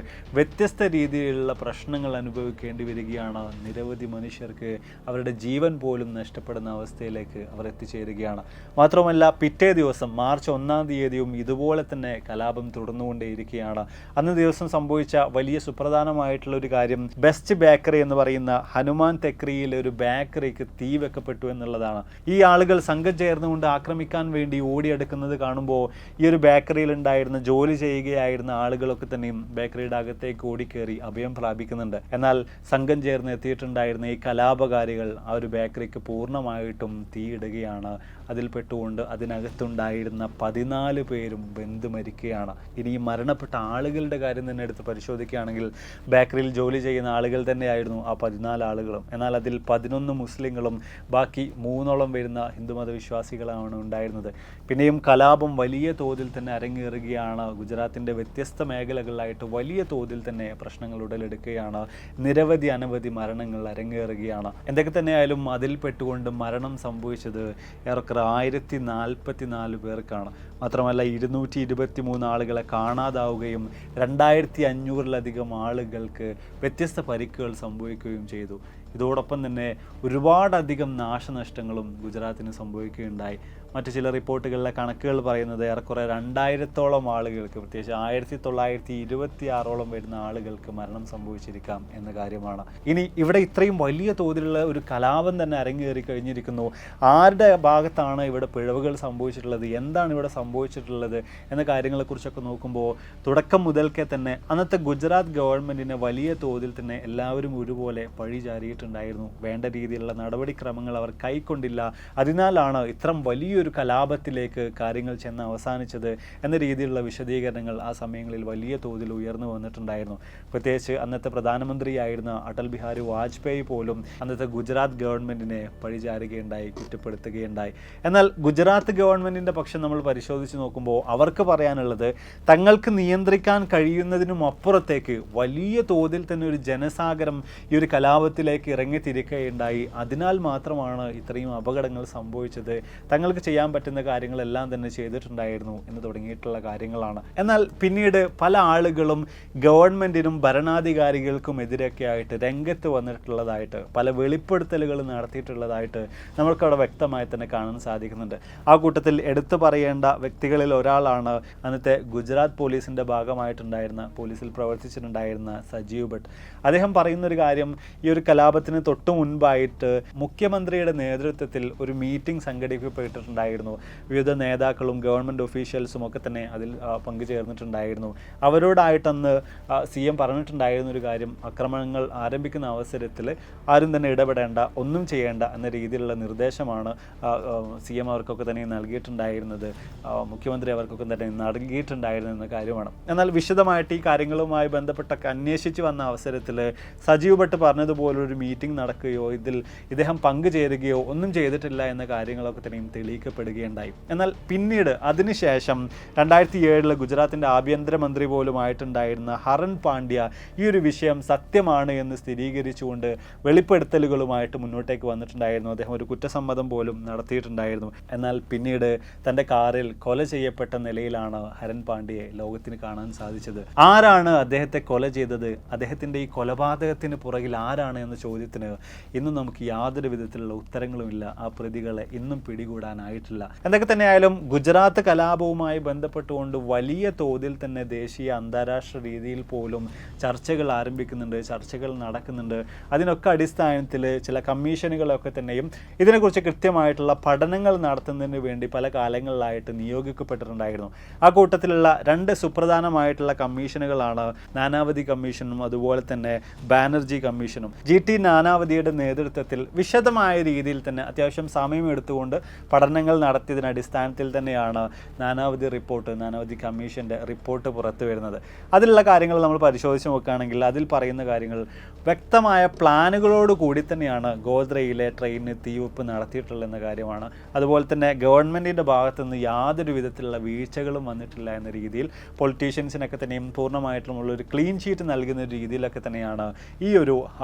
വ്യത്യസ്ത രീതിയിലുള്ള പ്രശ്നങ്ങൾ അനുഭവിക്കേണ്ടി വരികയാണ്. നിരവധി മനുഷ്യർക്ക് അവരുടെ ജീവൻ പോലും നഷ്ടപ്പെടുന്ന അവസ്ഥയിലേക്ക് അവർ എത്തിച്ചേരുകയാണ്. മാത്രമല്ല പിറ്റേ ദിവസം മാർച്ച് 1-ാം തീയതിയും ഇതുപോലെ തന്നെ കലാപം തുടർന്നുകൊണ്ടേയിരിക്കുകയാണ്. അന്ന് ദിവസം സംഭവിച്ച വലിയ സുപ്രധാനമായിട്ടുള്ള ഒരു കാര്യം, ബെസ്റ്റ് ബേക്കറി എന്ന് പറയുന്ന ഹനുമാൻ തെക്രിയിലെ ഒരു ബേക്കറിക്ക് തീ വെക്കപ്പെട്ടു എന്നുള്ളതാണ്. ഈ ആളുകൾ സംഘം ചേർന്നുകൊണ്ട് ആക്രമിക്കാൻ വേണ്ടി ഓടിയെടുക്കുന്നത് കാണുമ്പോൾ ഈ ഒരു ബേക്കറിയിൽ ഉണ്ടായിരുന്ന ജോലി ചെയ്യുകയായിരുന്ന ആളുകളൊക്കെ തന്നെയും ബേക്കറിയുടെ അകത്തേക്ക് ഓടിക്കേറി അഭയം പ്രാപിക്കുന്നുണ്ട്. എന്നാൽ സംഘം ചേർന്ന് എത്തിയിട്ടുണ്ടായിരുന്ന ഈ കലാപകാരികൾ ആ ഒരു ബേക്കറിക്ക് പൂർണ്ണമായിട്ടും തീയിടുകയാണ്. അതിൽപ്പെട്ടുകൊണ്ട് അതിനകത്തുണ്ടായിരുന്ന 14 പേരും വെന്ത് മരിക്കുകയാണ്. ഇനി ഈ മരണപ്പെട്ട ആളുകളുടെ കാര്യം തന്നെ എടുത്ത് പരിശോധിക്കുകയാണെങ്കിൽ ബേക്കറിയിൽ ജോലി ചെയ്യുന്ന ആളുകൾ തന്നെയായിരുന്നു ആ 14 ആളുകളും. എന്നാൽ അതിൽ 11 മുസ്ലിങ്ങളും ബാക്കി 3ഓളം വരുന്ന ഹിന്ദുമത വിശ്വാസികളാണ് ഉണ്ടായിരുന്നത്. പിന്നെയും കലാപം വലിയ തോതിൽ തന്നെ അരങ്ങേറുകയാണ്. ഗുജറാത്തിൻ്റെ വ്യത്യസ്ത മേഖലകളിലായിട്ട് വലിയ തോതിൽ തന്നെ പ്രശ്നങ്ങൾ ഉടലെടുക്കുകയാണ്. അനവധി മരണങ്ങൾ അരങ്ങേറുകയാണ്. എന്തൊക്കെ തന്നെയായാലും അതിൽപ്പെട്ടുകൊണ്ട് മരണം സംഭവിച്ചത് ഏറെക്കുറെ 1044 പേർക്കാണ്. മാത്രമല്ല 223 ആളുകളെ കാണാതാവുകയും 2500-ലധികം ആളുകൾക്ക് വ്യത്യസ്ത പരിക്കുകൾ സംഭവിക്കുകയും ചെയ്തു. ഇതോടൊപ്പം തന്നെ ഒരുപാടധികം നാശനഷ്ടങ്ങളും ഗുജറാത്തിന് സംഭവിക്കുകയുണ്ടായി. മറ്റു ചില റിപ്പോർട്ടുകളിലെ കണക്കുകൾ പറയുന്നത് ഏറെക്കുറെ 2000-ഓളം ആളുകൾക്ക്, പ്രത്യേകിച്ച് 1926-ഓളം വരുന്ന ആളുകൾക്ക് മരണം സംഭവിച്ചിരിക്കാം എന്ന കാര്യമാണ്. ഇനി ഇവിടെ ഇത്രയും വലിയ തോതിലുള്ള ഒരു കലാപം തന്നെ അരങ്ങേറി കഴിഞ്ഞിരിക്കുന്നു. ആരുടെ ഭാഗത്താണ് ഇവിടെ പിഴവുകൾ സംഭവിച്ചിട്ടുള്ളത്, എന്താണ് ഇവിടെ സംഭവിച്ചിട്ടുള്ളത് എന്ന കാര്യങ്ങളെക്കുറിച്ചൊക്കെ നോക്കുമ്പോൾ തുടക്കം മുതൽക്കേ തന്നെ അന്നത്തെ ഗുജറാത്ത് ഗവൺമെൻറ്റിനെ വലിയ തോതിൽ തന്നെ എല്ലാവരും ഒരുപോലെ പഴി ചാരിയിട്ടുണ്ടായിരുന്നു. വേണ്ട രീതിയിലുള്ള നടപടിക്രമങ്ങൾ അവർ കൈക്കൊണ്ടില്ല. അതിനാലാണ് ഇത്തരം വലിയൊരു കലാപത്തിലേക്ക് കാര്യങ്ങൾ ചെന്ന് അവസാനിച്ചത് എന്ന രീതിയിലുള്ള വിശദീകരണങ്ങൾ ആ സമയങ്ങളിൽ വലിയ തോതിൽ ഉയർന്നു വന്നിട്ടുണ്ടായിരുന്നു. പ്രത്യേകിച്ച് അന്നത്തെ പ്രധാനമന്ത്രിയായിരുന്ന അടൽ ബിഹാരി വാജ്പേയി പോലും അന്നത്തെ ഗുജറാത്ത് ഗവൺമെൻറ്റിനെ പഴിചാരുകയുണ്ടായി, കുറ്റപ്പെടുത്തുകയുണ്ടായി. എന്നാൽ ഗുജറാത്ത് ഗവൺമെൻറ്റിൻ്റെ പക്ഷം നമ്മൾ പരിശോധിച്ച് നോക്കുമ്പോൾ അവർക്ക് പറയാനുള്ളത് തങ്ങൾക്ക് നിയന്ത്രിക്കാൻ കഴിയുന്നതിനും അപ്പുറത്തേക്ക് വലിയ തോതിൽ തന്നെ ഒരു ജനസാഗരം ഈ ഒരു കലാപത്തിലേക്ക് ഇറങ്ങിത്തിരിക്കുകയുണ്ടായി. അതിനാൽ മാത്രമാണ് ഇത്രയും അപകടങ്ങൾ സംഭവിച്ചത്. തങ്ങൾക്ക് ചെയ്യാൻ പറ്റുന്ന കാര്യങ്ങളെല്ലാം തന്നെ ചെയ്തിട്ടുണ്ടായിരുന്നു എന്ന് തുടങ്ങിയിട്ടുള്ള കാര്യങ്ങളാണ്. എന്നാൽ പിന്നീട് പല ആളുകളും ഗവൺമെൻറ്റിനും ഭരണാധികാരികൾക്കും എതിരൊക്കെ ആയിട്ട് രംഗത്ത് വന്നിട്ടുള്ളതായിട്ട്, പല വെളിപ്പെടുത്തലുകൾ നടത്തിയിട്ടുള്ളതായിട്ട് നമുക്കവിടെ വ്യക്തമായി തന്നെ കാണാൻ സാധിക്കുന്നുണ്ട്. ആ കൂട്ടത്തിൽ എടുത്തു പറയേണ്ട വ്യക്തികളിൽ ഒരാളാണ് അന്നത്തെ ഗുജറാത്ത് പോലീസിൻ്റെ ഭാഗമായിട്ടുണ്ടായിരുന്ന, പോലീസിൽ പ്രവർത്തിച്ചിട്ടുണ്ടായിരുന്ന സജീവ് ഭട്ട്. അദ്ദേഹം പറയുന്നൊരു കാര്യം, ഈ ഒരു കലാപത്തിന് തൊട്ടു മുൻപായിട്ട് മുഖ്യമന്ത്രിയുടെ നേതൃത്വത്തിൽ ഒരു മീറ്റിംഗ് സംഘടിപ്പിക്കപ്പെട്ടിട്ടുണ്ടായിരുന്നു. വിവിധ നേതാക്കളും ഗവൺമെൻറ് ഒഫീഷ്യൽസും ഒക്കെ തന്നെ അതിൽ പങ്കുചേർന്നിട്ടുണ്ടായിരുന്നു. അവരോടായിട്ടന്ന് CM പറഞ്ഞിട്ടുണ്ടായിരുന്ന ഒരു കാര്യം, ആക്രമണങ്ങൾ ആരംഭിക്കുന്ന അവസരത്തിൽ ആരും തന്നെ ഇടപെടേണ്ട, ഒന്നും ചെയ്യേണ്ട എന്ന രീതിയിലുള്ള നിർദ്ദേശമാണ് CM അവർക്കൊക്കെ തന്നെ നൽകിയിട്ടുണ്ടായിരുന്നത്, മുഖ്യമന്ത്രി അവർക്കൊക്കെ തന്നെ നൽകിയിട്ടുണ്ടായിരുന്നു എന്ന കാര്യമാണ്. എന്നാൽ വിശദമായിട്ട് ഈ കാര്യങ്ങളുമായി ബന്ധപ്പെട്ടൊക്കെ അന്വേഷിച്ച് വന്ന അവസരത്തിൽ സജീവ് ഭട്ട് പറഞ്ഞതുപോലൊരു മീറ്റിംഗ് നടക്കുകയോ ഇതിൽ ഇദ്ദേഹം പങ്കുചേരുകയോ ഒന്നും ചെയ്തിട്ടില്ല എന്ന കാര്യങ്ങളൊക്കെ തന്നെയും തെളിയിക്കപ്പെടുകയുണ്ടായി. എന്നാൽ പിന്നീട് അതിനുശേഷം 2007 ഗുജറാത്തിൻ്റെ ആഭ്യന്തരമന്ത്രി പോലുമായിട്ടുണ്ടായിരുന്ന ഹരൺ പാണ്ഡ്യ ഈ ഒരു വിഷയം സത്യമാണ് എന്ന് സ്ഥിരീകരിച്ചുകൊണ്ട് വെളിപ്പെടുത്തലുകളുമായിട്ട് മുന്നോട്ടേക്ക് വന്നിട്ടുണ്ടായിരുന്നു. അദ്ദേഹം ഒരു കുറ്റസമ്മതം പോലും നടത്തിയിട്ടുണ്ടായിരുന്നു. എന്നാൽ പിന്നീട് തൻ്റെ കാറിൽ കൊല ചെയ്യപ്പെട്ട നിലയിലാണ് ഹരൺ പാണ്ഡ്യയെ ലോകത്തിന് കാണാൻ സാധിച്ചത്. ആരാണ് അദ്ദേഹത്തെ കൊല ചെയ്തത്, അദ്ദേഹത്തിൻ്റെ ഈ കൊലപാതകത്തിന് പുറകിൽ ആരാണ് എന്ന ചോദ്യത്തിന് ഇന്നും നമുക്ക് യാതൊരു വിധത്തിലുള്ള ഉത്തരങ്ങളുമില്ല. ആ പ്രതികളെ ഇന്നും പിടികൂടാനായിട്ടില്ല. എന്തൊക്കെ തന്നെയായാലും ഗുജറാത്ത് കലാപവുമായി ബന്ധപ്പെട്ടുകൊണ്ട് വലിയ തോതിൽ തന്നെ ദേശീയ അന്താരാഷ്ട്ര രീതിയിൽ പോലും ചർച്ചകൾ ആരംഭിക്കുന്നുണ്ട്, ചർച്ചകൾ നടക്കുന്നുണ്ട്. അതിനൊക്കെ അടിസ്ഥാനത്തിൽ ചില കമ്മീഷനുകളൊക്കെ തന്നെയും ഇതിനെക്കുറിച്ച് കൃത്യമായിട്ടുള്ള പഠനങ്ങൾ നടത്തുന്നതിന് വേണ്ടി പല കാലങ്ങളിലായിട്ട് നിയോഗിക്കപ്പെട്ടിട്ടുണ്ടായിരുന്നു. ആ കൂട്ടത്തിലുള്ള 2 സുപ്രധാനമായിട്ടുള്ള കമ്മീഷനുകളാണ് നാനാവതി കമ്മീഷനും അതുപോലെ തന്നെ ബാനർജി കമ്മീഷനും. GT നാനാവതിയുടെ നേതൃത്വത്തിൽ വിശദമായ രീതിയിൽ തന്നെ അത്യാവശ്യം സമയം എടുത്തുകൊണ്ട് പഠനങ്ങൾ നടത്തിയതിന് അടിസ്ഥാനത്തിൽ തന്നെയാണ് നാനാവതി കമ്മീഷൻ്റെ റിപ്പോർട്ട് പുറത്തു വരുന്നത്. അതിലുള്ള കാര്യങ്ങൾ നമ്മൾ പരിശോധിച്ച് നോക്കുകയാണെങ്കിൽ അതിൽ പറയുന്ന കാര്യങ്ങൾ വ്യക്തമായ പ്ലാനുകളോട് കൂടി തന്നെയാണ് ഗോദ്രയിലെ ട്രെയിനിന് തീവെപ്പ് നടത്തിയിട്ടുള്ളതെന്ന കാര്യമാണ്. അതുപോലെ തന്നെ ഗവൺമെൻറ്റിൻ്റെ ഭാഗത്തുനിന്ന് യാതൊരു വിധത്തിലുള്ള വീഴ്ചകളും വന്നിട്ടില്ല എന്ന രീതിയിൽ പൊളിറ്റീഷ്യൻസിനൊക്കെ തന്നെയും പൂർണ്ണമായിട്ടുള്ളൊരു ക്ലീൻ ഷീറ്റ് നൽകുന്ന രീതിയിലൊക്കെ തന്നെയാണ് ഈ ഒരു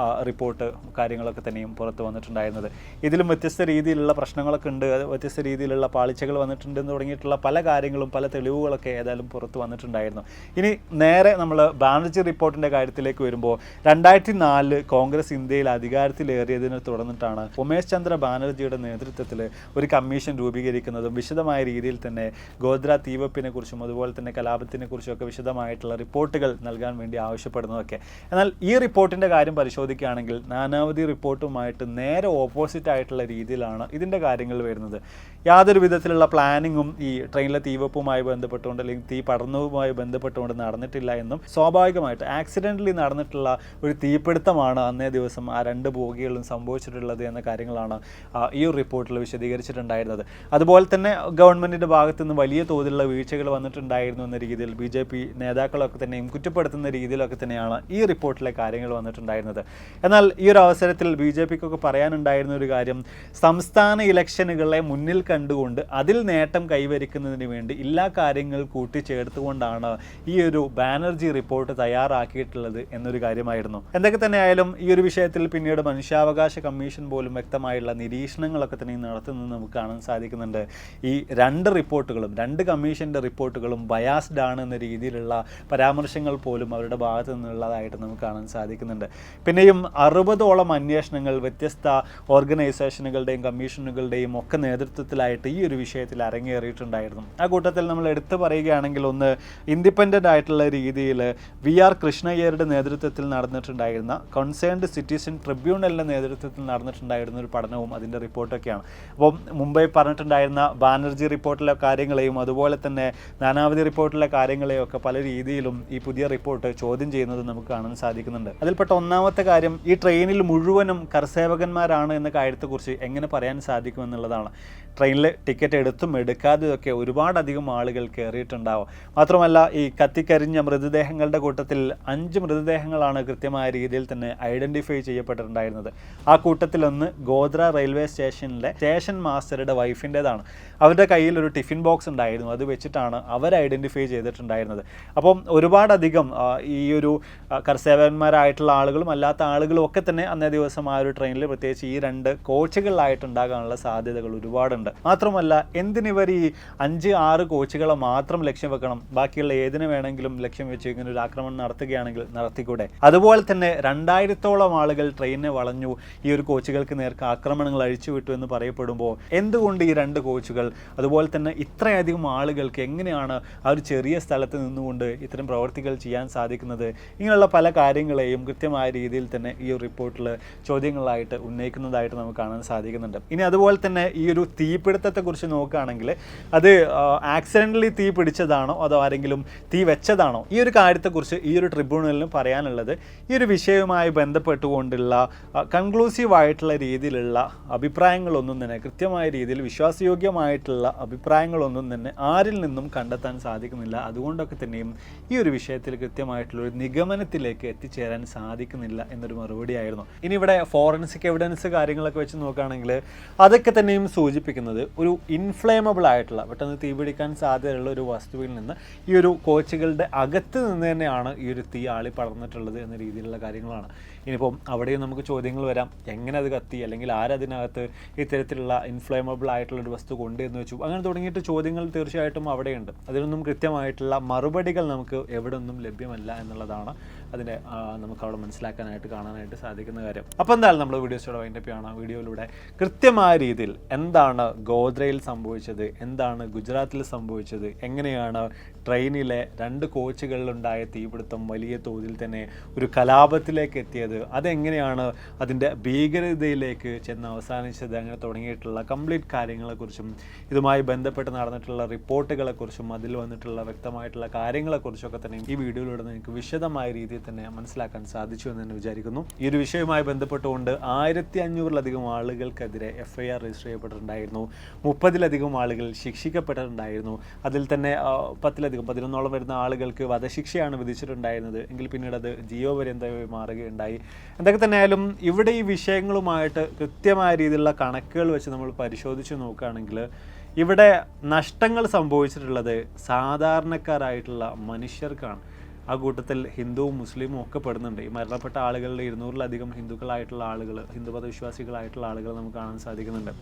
റിപ്പോർട്ട് കാര്യങ്ങളൊക്കെ തന്നെയും പുറത്ത് വന്നിട്ടുണ്ടായിരുന്നത്. ഇതിലും വ്യത്യസ്ത രീതിയിലുള്ള പ്രശ്നങ്ങളൊക്കെ ഉണ്ട്, വ്യത്യസ്ത രീതിയിലുള്ള പാളിച്ചകൾ വന്നിട്ടുണ്ടെന്ന് തുടങ്ങിയിട്ടുള്ള പല കാര്യങ്ങളും പല തെളിവുകളൊക്കെ ഏതായാലും പുറത്ത് വന്നിട്ടുണ്ടായിരുന്നു. ഇനി നേരെ നമ്മൾ ബാനർജി റിപ്പോർട്ടിൻ്റെ കാര്യത്തിലേക്ക് വരുമ്പോൾ 2004 കോൺഗ്രസ് ഇന്ത്യയിൽ അധികാരത്തിലേറിയതിനെ തുടർന്നിട്ടാണ് ഉമേഷ് ചന്ദ്ര ബാനർജിയുടെ നേതൃത്വത്തിൽ ഒരു കമ്മീഷൻ രൂപീകരിക്കുന്നതും വിശദമായ രീതിയിൽ തന്നെ ഗോദ്ര തീവെപ്പിനെ കുറിച്ചും അതുപോലെ തന്നെ കലാപത്തിനെ കുറിച്ചും ഒക്കെ വിശദമായിട്ടുള്ള റിപ്പോർട്ടുകൾ നൽകാൻ വേണ്ടി ആവശ്യപ്പെടുന്നതൊക്കെ. എന്നാൽ ഈ റിപ്പോർട്ടിൻ്റെ കാര്യം പരിശോധിക്കുകയാണെങ്കിൽ നാനാവധി റിപ്പോർട്ടുമായിട്ട് നേരെ ഓപ്പോസിറ്റ് ആയിട്ടുള്ള രീതിയിലാണ് ഇതിൻ്റെ കാര്യങ്ങൾ വരുന്നത്. യാതൊരു വിധത്തിലുള്ള പ്ലാനിങ്ങും ഈ ട്രെയിനിലെ തീവെപ്പുമായി ബന്ധപ്പെട്ടുകൊണ്ട് അല്ലെങ്കിൽ തീ പടർന്നതുമായി ബന്ധപ്പെട്ടുകൊണ്ട് നടന്നിട്ടില്ല എന്നും സ്വാഭാവികമായിട്ട് ആക്സിഡൻ്റലി നടന്നിട്ടുള്ള ഒരു തീപിടുത്തമാണ് അന്നേ ദിവസം ആ 2 ബോഗികളും സംഭവിച്ചിട്ടുള്ളത് എന്ന കാര്യങ്ങളാണ് ഈ ഒരു റിപ്പോർട്ടിൽ വിശദീകരിച്ചിട്ടുണ്ടായിരുന്നത്. അതുപോലെ തന്നെ ഗവൺമെൻറ്റിൻ്റെ ഭാഗത്തു നിന്ന് വലിയ തോതിലുള്ള വീഴ്ചകൾ വന്നിട്ടുണ്ടായിരുന്നു എന്ന രീതിയിൽ BJP നേതാക്കളൊക്കെ തന്നെയും കുറ്റപ്പെടുത്തുന്ന രീതിയിലൊക്കെ തന്നെയാണ് ഈ റിപ്പോർട്ടിലെ കാര്യങ്ങൾ വന്നിട്ടുണ്ടായിരുന്നത്. എന്നാൽ ഈ ഒരു അവസരത്തിൽ BJPക്കൊക്കെ പറയാനുണ്ടായിരുന്ന ഒരു കാര്യം, സംസ്ഥാന ഇലക്ഷനുകളെ മുന്നിൽ കണ്ടുകൊണ്ട് അതിൽ നേട്ടം കൈവരിക്കുന്നതിന് വേണ്ടി എല്ലാ കാര്യങ്ങൾ കൂട്ടിച്ചേർത്തുകൊണ്ടാണ് ഈ ഒരു ബാനർജി റിപ്പോർട്ട് തയ്യാറാക്കിയിട്ടുള്ളത് എന്നൊരു കാര്യമായിരുന്നു. എന്തൊക്കെ തന്നെയായാലും ഈ ഒരു വിഷയത്തിൽ പിന്നീട് മനുഷ്യാവകാശ കമ്മീഷൻ പോലും വ്യക്തമായുള്ള നിരീക്ഷണങ്ങളൊക്കെ തന്നെ നടത്തുന്നത് നമുക്ക് കാണാൻ സാധിക്കുന്നുണ്ട്. ഈ 2 റിപ്പോർട്ടുകളും 2 കമ്മീഷൻ്റെ റിപ്പോർട്ടുകളും ബയാസ്ഡ് ആണ് എന്ന രീതിയിലുള്ള പരാമർശങ്ങൾ പോലും അവരുടെ ഭാഗത്തു നിന്നുള്ളതായിട്ട് നമുക്ക് കാണാൻ സാധിക്കുന്നുണ്ട്. പിന്നെയും 60ഓളം അന്വേഷണങ്ങൾ വ്യത്യസ്ത ഓർഗനൈസേഷനുകളുടെയും കമ്മീഷനുകളുടെയും ഒക്കെ നേതൃത്വത്തിലായിട്ട് ഈ ഒരു വിഷയത്തിൽ അരങ്ങേറിയിട്ടുണ്ടായിരുന്നു. ആ കൂട്ടത്തിൽ നമ്മൾ എടുത്തു പറയുകയാണെങ്കിൽ ഒന്ന് ഇൻഡിപെൻഡൻ്റ് ആയിട്ടുള്ള രീതിയിൽ VR കൃഷ്ണയ്യരുടെ നേതൃത്വത്തിൽ നടന്നിട്ടുണ്ടായിരുന്ന കൺസേൺഡ് സിറ്റിസൺ ട്രിബ്യൂണലിൻ്റെ നേതൃത്വത്തിൽ നടന്നിട്ടുണ്ടായിരുന്ന ഒരു പഠനവും അതിൻ്റെ റിപ്പോർട്ടൊക്കെയാണ്. അപ്പം മുമ്പേ പറഞ്ഞിട്ടുണ്ടായിരുന്ന ബാനർജി റിപ്പോർട്ടിലെ കാര്യങ്ങളെയും അതുപോലെ തന്നെ നാനാവധി റിപ്പോർട്ടിലെ കാര്യങ്ങളെയും ഒക്കെ പല രീതിയിലും ഈ പുതിയ റിപ്പോർട്ട് ചോദ്യം ചെയ്യുന്നത് നമുക്ക് കാണാൻ സാധിക്കുന്നുണ്ട്. അതിൽപ്പെട്ട ഒന്നാമത്തെ കാര്യം, ഈ ട്രെയിനിൽ മുഴുവനും കർസേവകന്മാരാണ് എന്ന കാര്യത്തെക്കുറിച്ച് എങ്ങനെ പറയാൻ സാധിക്കുമെന്നുള്ളതാണ്. ട്രെയിനിൽ ടിക്കറ്റ് എടുത്തും എടുക്കാതെയൊക്കെ ഒരുപാടധികം ആളുകൾ കയറിയിട്ടുണ്ടാവും. മാത്രമല്ല ഈ കത്തിക്കരിഞ്ഞ മൃതദേഹങ്ങളുടെ കൂട്ടത്തിൽ 5 മൃതദേഹങ്ങളാണ് കൃത്യമായ രീതിയിൽ തന്നെ ഐഡൻറ്റിഫൈ ചെയ്യപ്പെട്ടിട്ടുണ്ടായിരുന്നത്. ആ കൂട്ടത്തിലൊന്ന് ഗോദ്ര റെയിൽവേ സ്റ്റേഷനിലെ സ്റ്റേഷൻ മാസ്റ്ററുടെ വൈഫിൻ്റേതാണ്. അവരുടെ കയ്യിൽ ഒരു ടിഫിൻ ബോക്സ് ഉണ്ടായിരുന്നു, അത് വെച്ചിട്ടാണ് അവർ ഐഡൻറ്റിഫൈ ചെയ്തിട്ടുണ്ടായിരുന്നത്. അപ്പം ഒരുപാടധികം ഈ ഒരു കർസേവകന്മാരായിട്ടുള്ള ആളുകളും അല്ലാത്ത ആളുകളും ഒക്കെ തന്നെ അന്നേ ദിവസം ആ ഒരു ട്രെയിനിൽ പ്രത്യേകിച്ച് ഈ 2 കോച്ചുകളിലായിട്ടുണ്ടാകാനുള്ള സാധ്യതകൾ ഒരുപാടുണ്ട്. മാത്രമല്ല എന്തിനിവർ ഈ 5-6 കോച്ചുകളെ മാത്രം ലക്ഷ്യം വെക്കണം, ബാക്കിയുള്ള ഏതിനെ വേണമെങ്കിലും ലക്ഷ്യം വെച്ച് ഇങ്ങനെ ഒരു ആക്രമണം നടത്തുകയാണെങ്കിൽ നടത്തിക്കൂടെ? അതുപോലെ തന്നെ 2000ഓളം ആളുകൾ ട്രെയിനിനെ വളഞ്ഞു ഈ ഒരു കോച്ചുകൾക്ക് നേർക്ക് ആക്രമണങ്ങൾ അഴിച്ചുവിട്ടു എന്ന് പറയപ്പെടുമ്പോൾ എന്തുകൊണ്ട് ഈ 2 കോച്ചുകൾ അതുപോലെ തന്നെ ഇത്രയധികം ആളുകൾക്ക് എങ്ങനെയാണ് ആ ഒരു ചെറിയ സ്ഥലത്ത് നിന്നുകൊണ്ട് ഇത്തരം പ്രവർത്തികൾ ചെയ്യാൻ സാധിക്കുന്നത്? ഇങ്ങനെയുള്ള പല കാര്യങ്ങളെയും കൃത്യമായ രീതിയിൽ തന്നെ ഈ ഒരു റിപ്പോർട്ടിൽ ചോദ്യങ്ങളായിട്ട് ഉന്നയിക്കുന്നതായിട്ട് നമുക്ക് കാണാൻ സാധിക്കുന്നുണ്ട്. ഇനി അതുപോലെ തന്നെ ഈ ഒരു തീപിടുത്തത്തെക്കുറിച്ച് നോക്കുകയാണെങ്കിൽ അത് ആക്സിഡൻ്റലി തീ പിടിച്ചതാണോ അതോ ആരെങ്കിലും തീ വെച്ചതാണോ? ഈ ഒരു കാര്യത്തെക്കുറിച്ച് ഈ ഒരു ട്രിബ്യൂണലിന് പറയാനുള്ളത്, ഈ ഒരു വിഷയവുമായി ബന്ധപ്പെട്ടുകൊണ്ടുള്ള കൺക്ലൂസീവ് ആയിട്ടുള്ള രീതിയിലുള്ള അഭിപ്രായങ്ങളൊന്നും തന്നെ, കൃത്യമായ രീതിയിൽ വിശ്വാസയോഗ്യമായിട്ടുള്ള അഭിപ്രായങ്ങളൊന്നും തന്നെ ആരിൽ നിന്നും കണ്ടെത്താൻ സാധിക്കുന്നില്ല. അതുകൊണ്ടൊക്കെ തന്നെയും ഈ ഒരു വിഷയത്തിൽ കൃത്യമായിട്ടുള്ളൊരു നിഗമനത്തിലേക്ക് എത്തിച്ചേരാൻ സാധിക്കുന്നില്ല എന്നൊരു മറുപടിയായിരുന്നു. ഇനി ഇവിടെ ഫോറൻസിക് എവിഡൻസ് കാര്യങ്ങളൊക്കെ വെച്ച് നോക്കുകയാണെങ്കിൽ അതൊക്കെ തന്നെയും സൂചിപ്പിക്കുന്നത് ഒരു ഇൻഫ്ലേമബിൾ ആയിട്ടുള്ള പെട്ടെന്ന് തീപിടിക്കാൻ സാധ്യതയുള്ള ഒരു വസ്തുവിൽ നിന്ന് ഈ ഒരു കോച്ചുകളുടെ അകത്ത് നിന്ന് തന്നെയാണ് ഈ ഒരു തീ ആളി പടർന്നിട്ടുള്ളത് എന്ന രീതിയിലുള്ള കാര്യങ്ങളാണ്. ഇനിയിപ്പം അവിടെയും നമുക്ക് ചോദ്യങ്ങൾ വരാം, എങ്ങനെ അത് കത്തി, അല്ലെങ്കിൽ ആരതിനകത്ത് ഇത്തരത്തിലുള്ള ഇൻഫ്ലേമബിൾ ആയിട്ടുള്ളൊരു വസ്തു കൊണ്ടുവന്ന് വെച്ചു, അങ്ങനെ തുടങ്ങിയിട്ട് ചോദ്യങ്ങൾ തീർച്ചയായിട്ടും അവിടെയുണ്ട്. അതിനൊന്നും കൃത്യമായിട്ടുള്ള മറുപടികൾ നമുക്ക് എവിടെ ഒന്നും ലഭ്യമല്ല എന്നുള്ളതാണ് അതിനെ നമുക്ക് അവിടെ മനസ്സിലാക്കാനായിട്ട് കാണാനായിട്ട് സാധിക്കുന്ന കാര്യം. അപ്പോൾ എന്തായാലും നമ്മൾ വീഡിയോസോടെ വൈൻഡപ്പ് ചെയ്യണം. വീഡിയോയിലൂടെ കൃത്യമായ രീതിയിൽ എന്താണ് ഗോദ്രയിൽ സംഭവിച്ചത്, എന്താണ് ഗുജറാത്തിൽ സംഭവിച്ചത്, എങ്ങനെയാണ് ട്രെയിനിലെ 2 കോച്ചുകളിലുണ്ടായ തീപിടുത്തം വലിയ തോതിൽ തന്നെ ഒരു കലാപത്തിലേക്ക് എത്തിയത്, അതെങ്ങനെയാണ് അതിൻ്റെ ഭീകരതയിലേക്ക് ചെന്ന് അവസാനിച്ചത്, അങ്ങനെ തുടങ്ങിയിട്ടുള്ള കംപ്ലീറ്റ് കാര്യങ്ങളെക്കുറിച്ചും ഇതുമായി ബന്ധപ്പെട്ട് നടന്നിട്ടുള്ള റിപ്പോർട്ടുകളെക്കുറിച്ചും അതിൽ വന്നിട്ടുള്ള വ്യക്തമായിട്ടുള്ള കാര്യങ്ങളെക്കുറിച്ചൊക്കെ തന്നെ ഈ വീഡിയോയിലൂടെ നിങ്ങൾക്ക് വിശദമായ രീതിയിൽ തന്നെ മനസ്സിലാക്കാൻ സാധിച്ചു എന്ന് തന്നെ വിചാരിക്കുന്നു. ഈ ഒരു വിഷയവുമായി ബന്ധപ്പെട്ടുകൊണ്ട് 1500-ലധികം ആളുകൾക്കെതിരെ FIR രജിസ്റ്റർ ചെയ്യപ്പെട്ടിട്ടുണ്ടായിരുന്നു. 30-ലധികം ആളുകൾ ശിക്ഷിക്കപ്പെട്ടിട്ടുണ്ടായിരുന്നു. അതിൽ തന്നെ 11-ഓളം വരുന്ന ആളുകൾക്ക് വധശിക്ഷയാണ് വിധിച്ചിട്ടുണ്ടായിരുന്നത്. എങ്കിൽ പിന്നീട് അത് ജീവപര്യന്തമായി മാറുകയുണ്ടായി. എന്തൊക്കെ തന്നെയായാലും ഇവിടെ ഈ വിഷയങ്ങളുമായിട്ട് കൃത്യമായ രീതിയിലുള്ള കണക്കുകൾ വെച്ച് നമ്മൾ പരിശോധിച്ച് നോക്കുകയാണെങ്കിൽ ഇവിടെ നഷ്ടങ്ങൾ സംഭവിച്ചിട്ടുള്ളത് സാധാരണക്കാരായിട്ടുള്ള മനുഷ്യർക്കാണ്. ആ കൂട്ടത്തിൽ ഹിന്ദുവും മുസ്ലിമും ഒക്കെ പെടുന്നുണ്ട്. ഈ മരണപ്പെട്ട ആളുകളിൽ 200-ലധികം ഹിന്ദുക്കളായിട്ടുള്ള ആളുകൾ, ഹിന്ദുമതവിശ്വാസികളായിട്ടുള്ള ആളുകൾ നമുക്ക് കാണാൻ സാധിക്കുന്നുണ്ട്.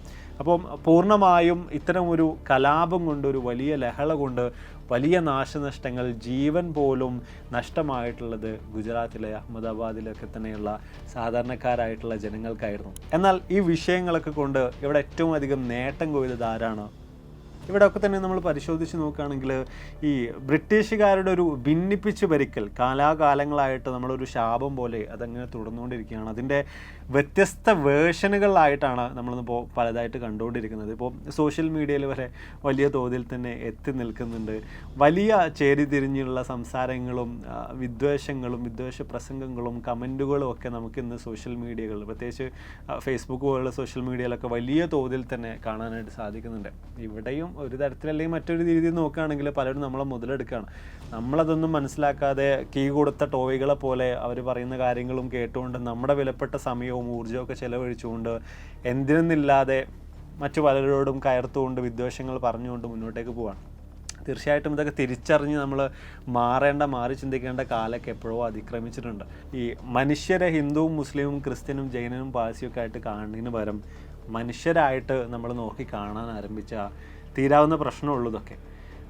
അപ്പം പൂർണ്ണമായും ഇത്തരം ഒരു കലാപം കൊണ്ട്, ഒരു വലിയ ലഹള കൊണ്ട് വലിയ നാശനഷ്ടങ്ങൾ, ജീവൻ പോലും നഷ്ടമായിട്ടുള്ളത് ഗുജറാത്തിലെ അഹമ്മദാബാദിലൊക്കെ തന്നെയുള്ള സാധാരണക്കാരായിട്ടുള്ള ജനങ്ങൾക്കായിരുന്നു. എന്നാൽ ഈ വിഷയങ്ങളൊക്കെ കൊണ്ട് ഇവിടെ ഏറ്റവും അധികം നേട്ടം കൊയ്തത് ആരാണ്? ഇവിടെയൊക്കെ തന്നെ നമ്മൾ പരിശോധിച്ച് നോക്കുകയാണെങ്കിൽ ഈ ബ്രിട്ടീഷുകാരുടെ ഒരു ഭിന്നിപ്പിച്ച് ഭരിക്കൽ കാലാകാലങ്ങളായിട്ട് നമ്മളൊരു ശാപം പോലെ അതങ്ങനെ തുടർന്നുകൊണ്ടിരിക്കുകയാണ്. അതിൻ്റെ വ്യത്യസ്ത വേർഷനുകളായിട്ടാണ് നമ്മളിപ്പോൾ പലതായിട്ട് കണ്ടുകൊണ്ടിരിക്കുന്നത്. ഇപ്പോൾ സോഷ്യൽ മീഡിയയിൽ വരെ വലിയ തോതിൽ തന്നെ എത്തി നിൽക്കുന്നുണ്ട്. വലിയ ചേരിതിരിഞ്ഞുള്ള സംസാരങ്ങളും വിദ്വേഷങ്ങളും വിദ്വേഷ പ്രസംഗങ്ങളും കമൻറ്റുകളും ഒക്കെ നമുക്കിന്ന് സോഷ്യൽ മീഡിയകൾ, പ്രത്യേകിച്ച് ഫേസ്ബുക്ക് പോലുള്ള സോഷ്യൽ മീഡിയയിലൊക്കെ വലിയ തോതിൽ തന്നെ കാണാനായിട്ട് സാധിക്കുന്നുണ്ട്. ഇവിടെയും ഒരു തരത്തിലല്ലെങ്കിൽ മറ്റൊരു രീതിയിൽ നോക്കുകയാണെങ്കിൽ പലരും നമ്മളെ മുതലെടുക്കുകയാണ്. നമ്മളതൊന്നും മനസ്സിലാക്കാതെ കീ കൊടുത്ത ടോയ്കളെ പോലെ അവർ പറയുന്ന കാര്യങ്ങളും കേട്ടുകൊണ്ട് നമ്മുടെ വിലപ്പെട്ട സമയവും ഊർജ്ജമൊക്കെ ചെലവഴിച്ചുകൊണ്ട് എന്തിനെന്നില്ലാതെ മറ്റു പലരോടും കയർത്തുകൊണ്ട് വിദ്വേഷങ്ങൾ പറഞ്ഞുകൊണ്ട് മുന്നോട്ടേക്ക് പോവാണ്. തീർച്ചയായിട്ടും ഇതൊക്കെ തിരിച്ചറിഞ്ഞ് നമ്മൾ മാറി ചിന്തിക്കേണ്ട കാലമൊക്കെ എപ്പോഴോ അതിക്രമിച്ചിട്ടുണ്ട്. ഈ മനുഷ്യരെ ഹിന്ദുവും മുസ്ലിമും ക്രിസ്ത്യനും ജൈനനും പാഴ്സിയൊക്കെ ആയിട്ട് കാണുന്നതിന് പകരം മനുഷ്യരായിട്ട് നമ്മൾ നോക്കി കാണാൻ ആരംഭിച്ച തീരാവുന്ന പ്രശ്നമുള്ളൂ ഇതൊക്കെ.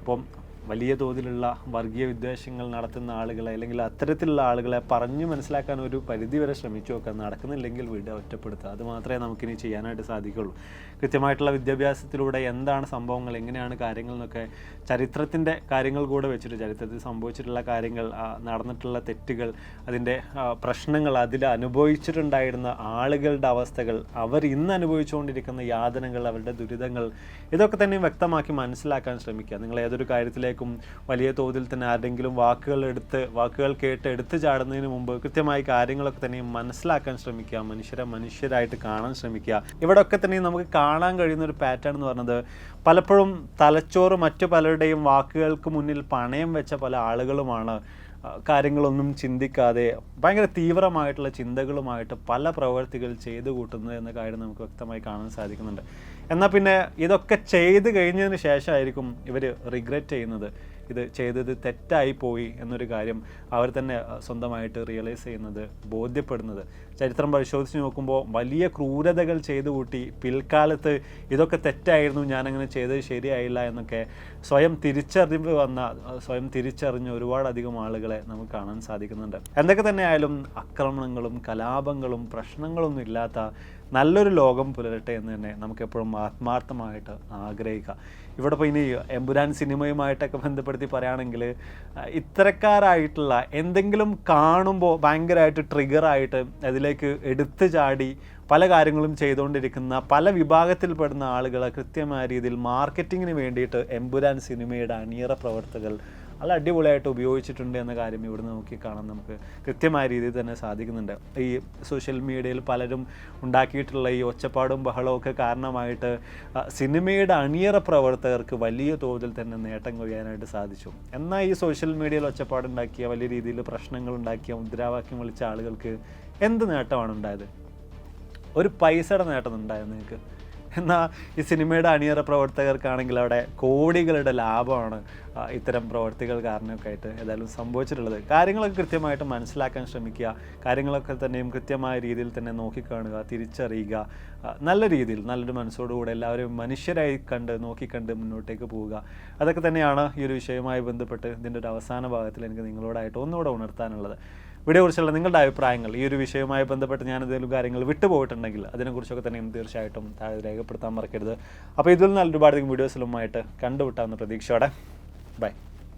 അപ്പം വലിയ തോതിലുള്ള വർഗീയ വിദ്വേഷങ്ങൾ നടത്തുന്ന ആളുകളെ അല്ലെങ്കിൽ അത്തരത്തിലുള്ള ആളുകളെ പറഞ്ഞു മനസ്സിലാക്കാൻ ഒരു പരിധി വരെ ശ്രമിച്ചു നോക്കുക. നടക്കുന്നില്ലെങ്കിൽ വീട് ഒറ്റപ്പെടുത്തുക. അത് മാത്രമേ നമുക്കിനി ചെയ്യാനായിട്ട് സാധിക്കുള്ളൂ. കൃത്യമായിട്ടുള്ള വിദ്യാഭ്യാസത്തിലൂടെ എന്താണ് സംഭവങ്ങൾ, എങ്ങനെയാണ് കാര്യങ്ങൾ എന്നൊക്കെ ചരിത്രത്തിൻ്റെ കാര്യങ്ങൾ കൂടെ വെച്ചിട്ട്, ചരിത്രത്തിൽ സംഭവിച്ചിട്ടുള്ള കാര്യങ്ങൾ, നടന്നിട്ടുള്ള തെറ്റുകൾ, അതിൻ്റെ പ്രശ്നങ്ങൾ, അതിൽ അനുഭവിച്ചിട്ടുണ്ടായിരുന്ന ആളുകളുടെ അവസ്ഥകൾ, അവർ ഇന്ന് അനുഭവിച്ചുകൊണ്ടിരിക്കുന്ന യാതനകൾ, അവരുടെ ദുരിതങ്ങൾ, ഇതൊക്കെ തന്നെ വ്യക്തമാക്കി മനസ്സിലാക്കാൻ ശ്രമിക്കുക. നിങ്ങൾ ഏതൊരു കാര്യത്തിലേക്കും വലിയ തോതിൽ തന്നെ ആരുടെങ്കിലും വാക്കുകൾ കേട്ട് എടുത്തു ചാടുന്നതിന് മുമ്പ് കൃത്യമായി കാര്യങ്ങളൊക്കെ തന്നെ മനസ്സിലാക്കാൻ ശ്രമിക്കുക. മനുഷ്യരായിട്ട് കാണാൻ ശ്രമിക്കുക. ഇവിടെയൊക്കെ തന്നെ നമുക്ക് കാണാൻ കഴിയുന്ന ഒരു പാറ്റേൺ എന്ന് പറയുന്നത് പലപ്പോഴും തലച്ചോറ് മറ്റു പലരുടെയും വാക്കുകൾക്ക് മുന്നിൽ പണയം വെച്ച പല ആളുകളുമാണ് കാര്യങ്ങളൊന്നും ചിന്തിക്കാതെ ഭയങ്കര തീവ്രമായിട്ടുള്ള ചിന്തകളുമായിട്ട് പല പ്രവൃത്തികൾ ചെയ്തു കൂട്ടുന്നത് എന്ന കാര്യം നമുക്ക് വ്യക്തമായി കാണാൻ സാധിക്കുന്നുണ്ട്. എന്നാൽ പിന്നെ ഇതൊക്കെ ചെയ്ത് കഴിഞ്ഞതിന് ശേഷമായിരിക്കും ഇവർ റിഗ്രറ്റ് ചെയ്യുന്നത്. ഇത് ചെയ്തത് തെറ്റായി പോയി എന്നൊരു കാര്യം അവർ തന്നെ സ്വന്തമായിട്ട് റിയലൈസ് ചെയ്യുന്നത്, ബോധ്യപ്പെടുന്നത്. ചരിത്രം പരിശോധിച്ച് നോക്കുമ്പോൾ വലിയ ക്രൂരതകൾ ചെയ്തു കൂട്ടി പിൽക്കാലത്ത് ഇതൊക്കെ തെറ്റായിരുന്നു, ഞാനങ്ങനെ ചെയ്തത് ശരിയായില്ല എന്നൊക്കെ സ്വയം തിരിച്ചറിഞ്ഞ ഒരുപാടധികം ആളുകളെ നമുക്ക് കാണാൻ സാധിക്കുന്നുണ്ട്. എന്തൊക്കെ തന്നെ ആയാലും ആക്രമണങ്ങളും കലാപങ്ങളും പ്രശ്നങ്ങളൊന്നും ഇല്ലാത്ത നല്ലൊരു ലോകം പുലരട്ടെ എന്ന് തന്നെ നമുക്കെപ്പോഴും ആത്മാർത്ഥമായിട്ട് ആഗ്രഹിക്കാം. ഇവിടെ ഇപ്പോൾ ഇനി എമ്പുരാൻ സിനിമയുമായിട്ടൊക്കെ ബന്ധപ്പെടുത്തി പറയുകയാണെങ്കിൽ ഇത്തരക്കാരായിട്ടുള്ള എന്തെങ്കിലും കാണുമ്പോൾ ഭയങ്കരമായിട്ട് ട്രിഗറായിട്ട് അതിലേക്ക് എടുത്തു ചാടി പല കാര്യങ്ങളും ചെയ്തുകൊണ്ടിരിക്കുന്ന പല വിഭാഗത്തിൽപ്പെടുന്ന ആളുകളെ കൃത്യമായ രീതിയിൽ മാർക്കറ്റിങ്ങിന് വേണ്ടിയിട്ട് എമ്പുരാൻ സിനിമയുടെ അണിയറ പ്രവർത്തകർ നല്ല അടിപൊളിയായിട്ട് ഉപയോഗിച്ചിട്ടുണ്ട് എന്ന കാര്യം ഇവിടെ നോക്കി കാണാൻ നമുക്ക് കൃത്യമായ രീതിയിൽ തന്നെ സാധിക്കുന്നുണ്ട്. ഈ സോഷ്യൽ മീഡിയയിൽ പലരും ഉണ്ടാക്കിയിട്ടുള്ള ഈ ഒച്ചപ്പാടും ബഹളവും ഒക്കെ കാരണമായിട്ട് സിനിമയുടെ അണിയറ പ്രവർത്തകർക്ക് വലിയ തോതിൽ തന്നെ നേട്ടം കൊയ്യാനായിട്ട് സാധിച്ചു. എന്നാൽ ഈ സോഷ്യൽ മീഡിയയിൽ ഒച്ചപ്പാടുണ്ടാക്കിയ, വലിയ രീതിയിൽ പ്രശ്നങ്ങൾ ഉണ്ടാക്കിയ, മുദ്രാവാക്യം വിളിച്ച ആളുകൾക്ക് എന്ത് നേട്ടമാണ് ഉണ്ടായത്? ഒരു പൈസയുടെ നേട്ടം ഉണ്ടായത് നിങ്ങൾക്ക്? എന്നാൽ ഈ സിനിമയുടെ അണിയറ പ്രവർത്തകർക്കാണെങ്കിൽ അവിടെ കോടികളുടെ ലാഭമാണ് ഇത്തരം പ്രവർത്തികൾ കാരണമൊക്കെ ആയിട്ട് ഏതായാലും സംഭവിച്ചിട്ടുള്ളത്. കാര്യങ്ങളൊക്കെ കൃത്യമായിട്ട് മനസ്സിലാക്കാൻ ശ്രമിക്കുക. കാര്യങ്ങളൊക്കെ തന്നെയും കൃത്യമായ രീതിയിൽ തന്നെ നോക്കിക്കാണുക, തിരിച്ചറിയുക. നല്ല രീതിയിൽ നല്ലൊരു മനസ്സോടുകൂടെ എല്ലാവരും മനുഷ്യരായി നോക്കിക്കണ്ട് മുന്നോട്ടേക്ക് പോവുക. അതൊക്കെ തന്നെയാണ് ഈ ഒരു വിഷയവുമായി ബന്ധപ്പെട്ട് ഇതിൻ്റെ ഒരു അവസാന ഭാഗത്തിൽ എനിക്ക് നിങ്ങളോടായിട്ട് ഒന്നുകൂടെ ഉണർത്താനുള്ളത്. വീഡിയോയെക്കുറിച്ചുള്ള നിങ്ങളുടെ അഭിപ്രായങ്ങൾ, ഈ ഒരു വിഷയവുമായി ബന്ധപ്പെട്ട് ഞാൻ എന്തെങ്കിലും കാര്യങ്ങൾ വിട്ടുപോയിട്ടുണ്ടെങ്കിൽ അതിനെക്കുറിച്ചൊക്കെ തന്നെയും തീർച്ചയായിട്ടും താഴെ രേഖപ്പെടുത്താൻ മറക്കരുത്. അപ്പോൾ ഇതിൽ നിന്ന് ഒരുപാട് വീഡിയോസിലുമായിട്ട് കണ്ടുവിട്ടാവുന്ന പ്രതീക്ഷയോടെ ബൈ.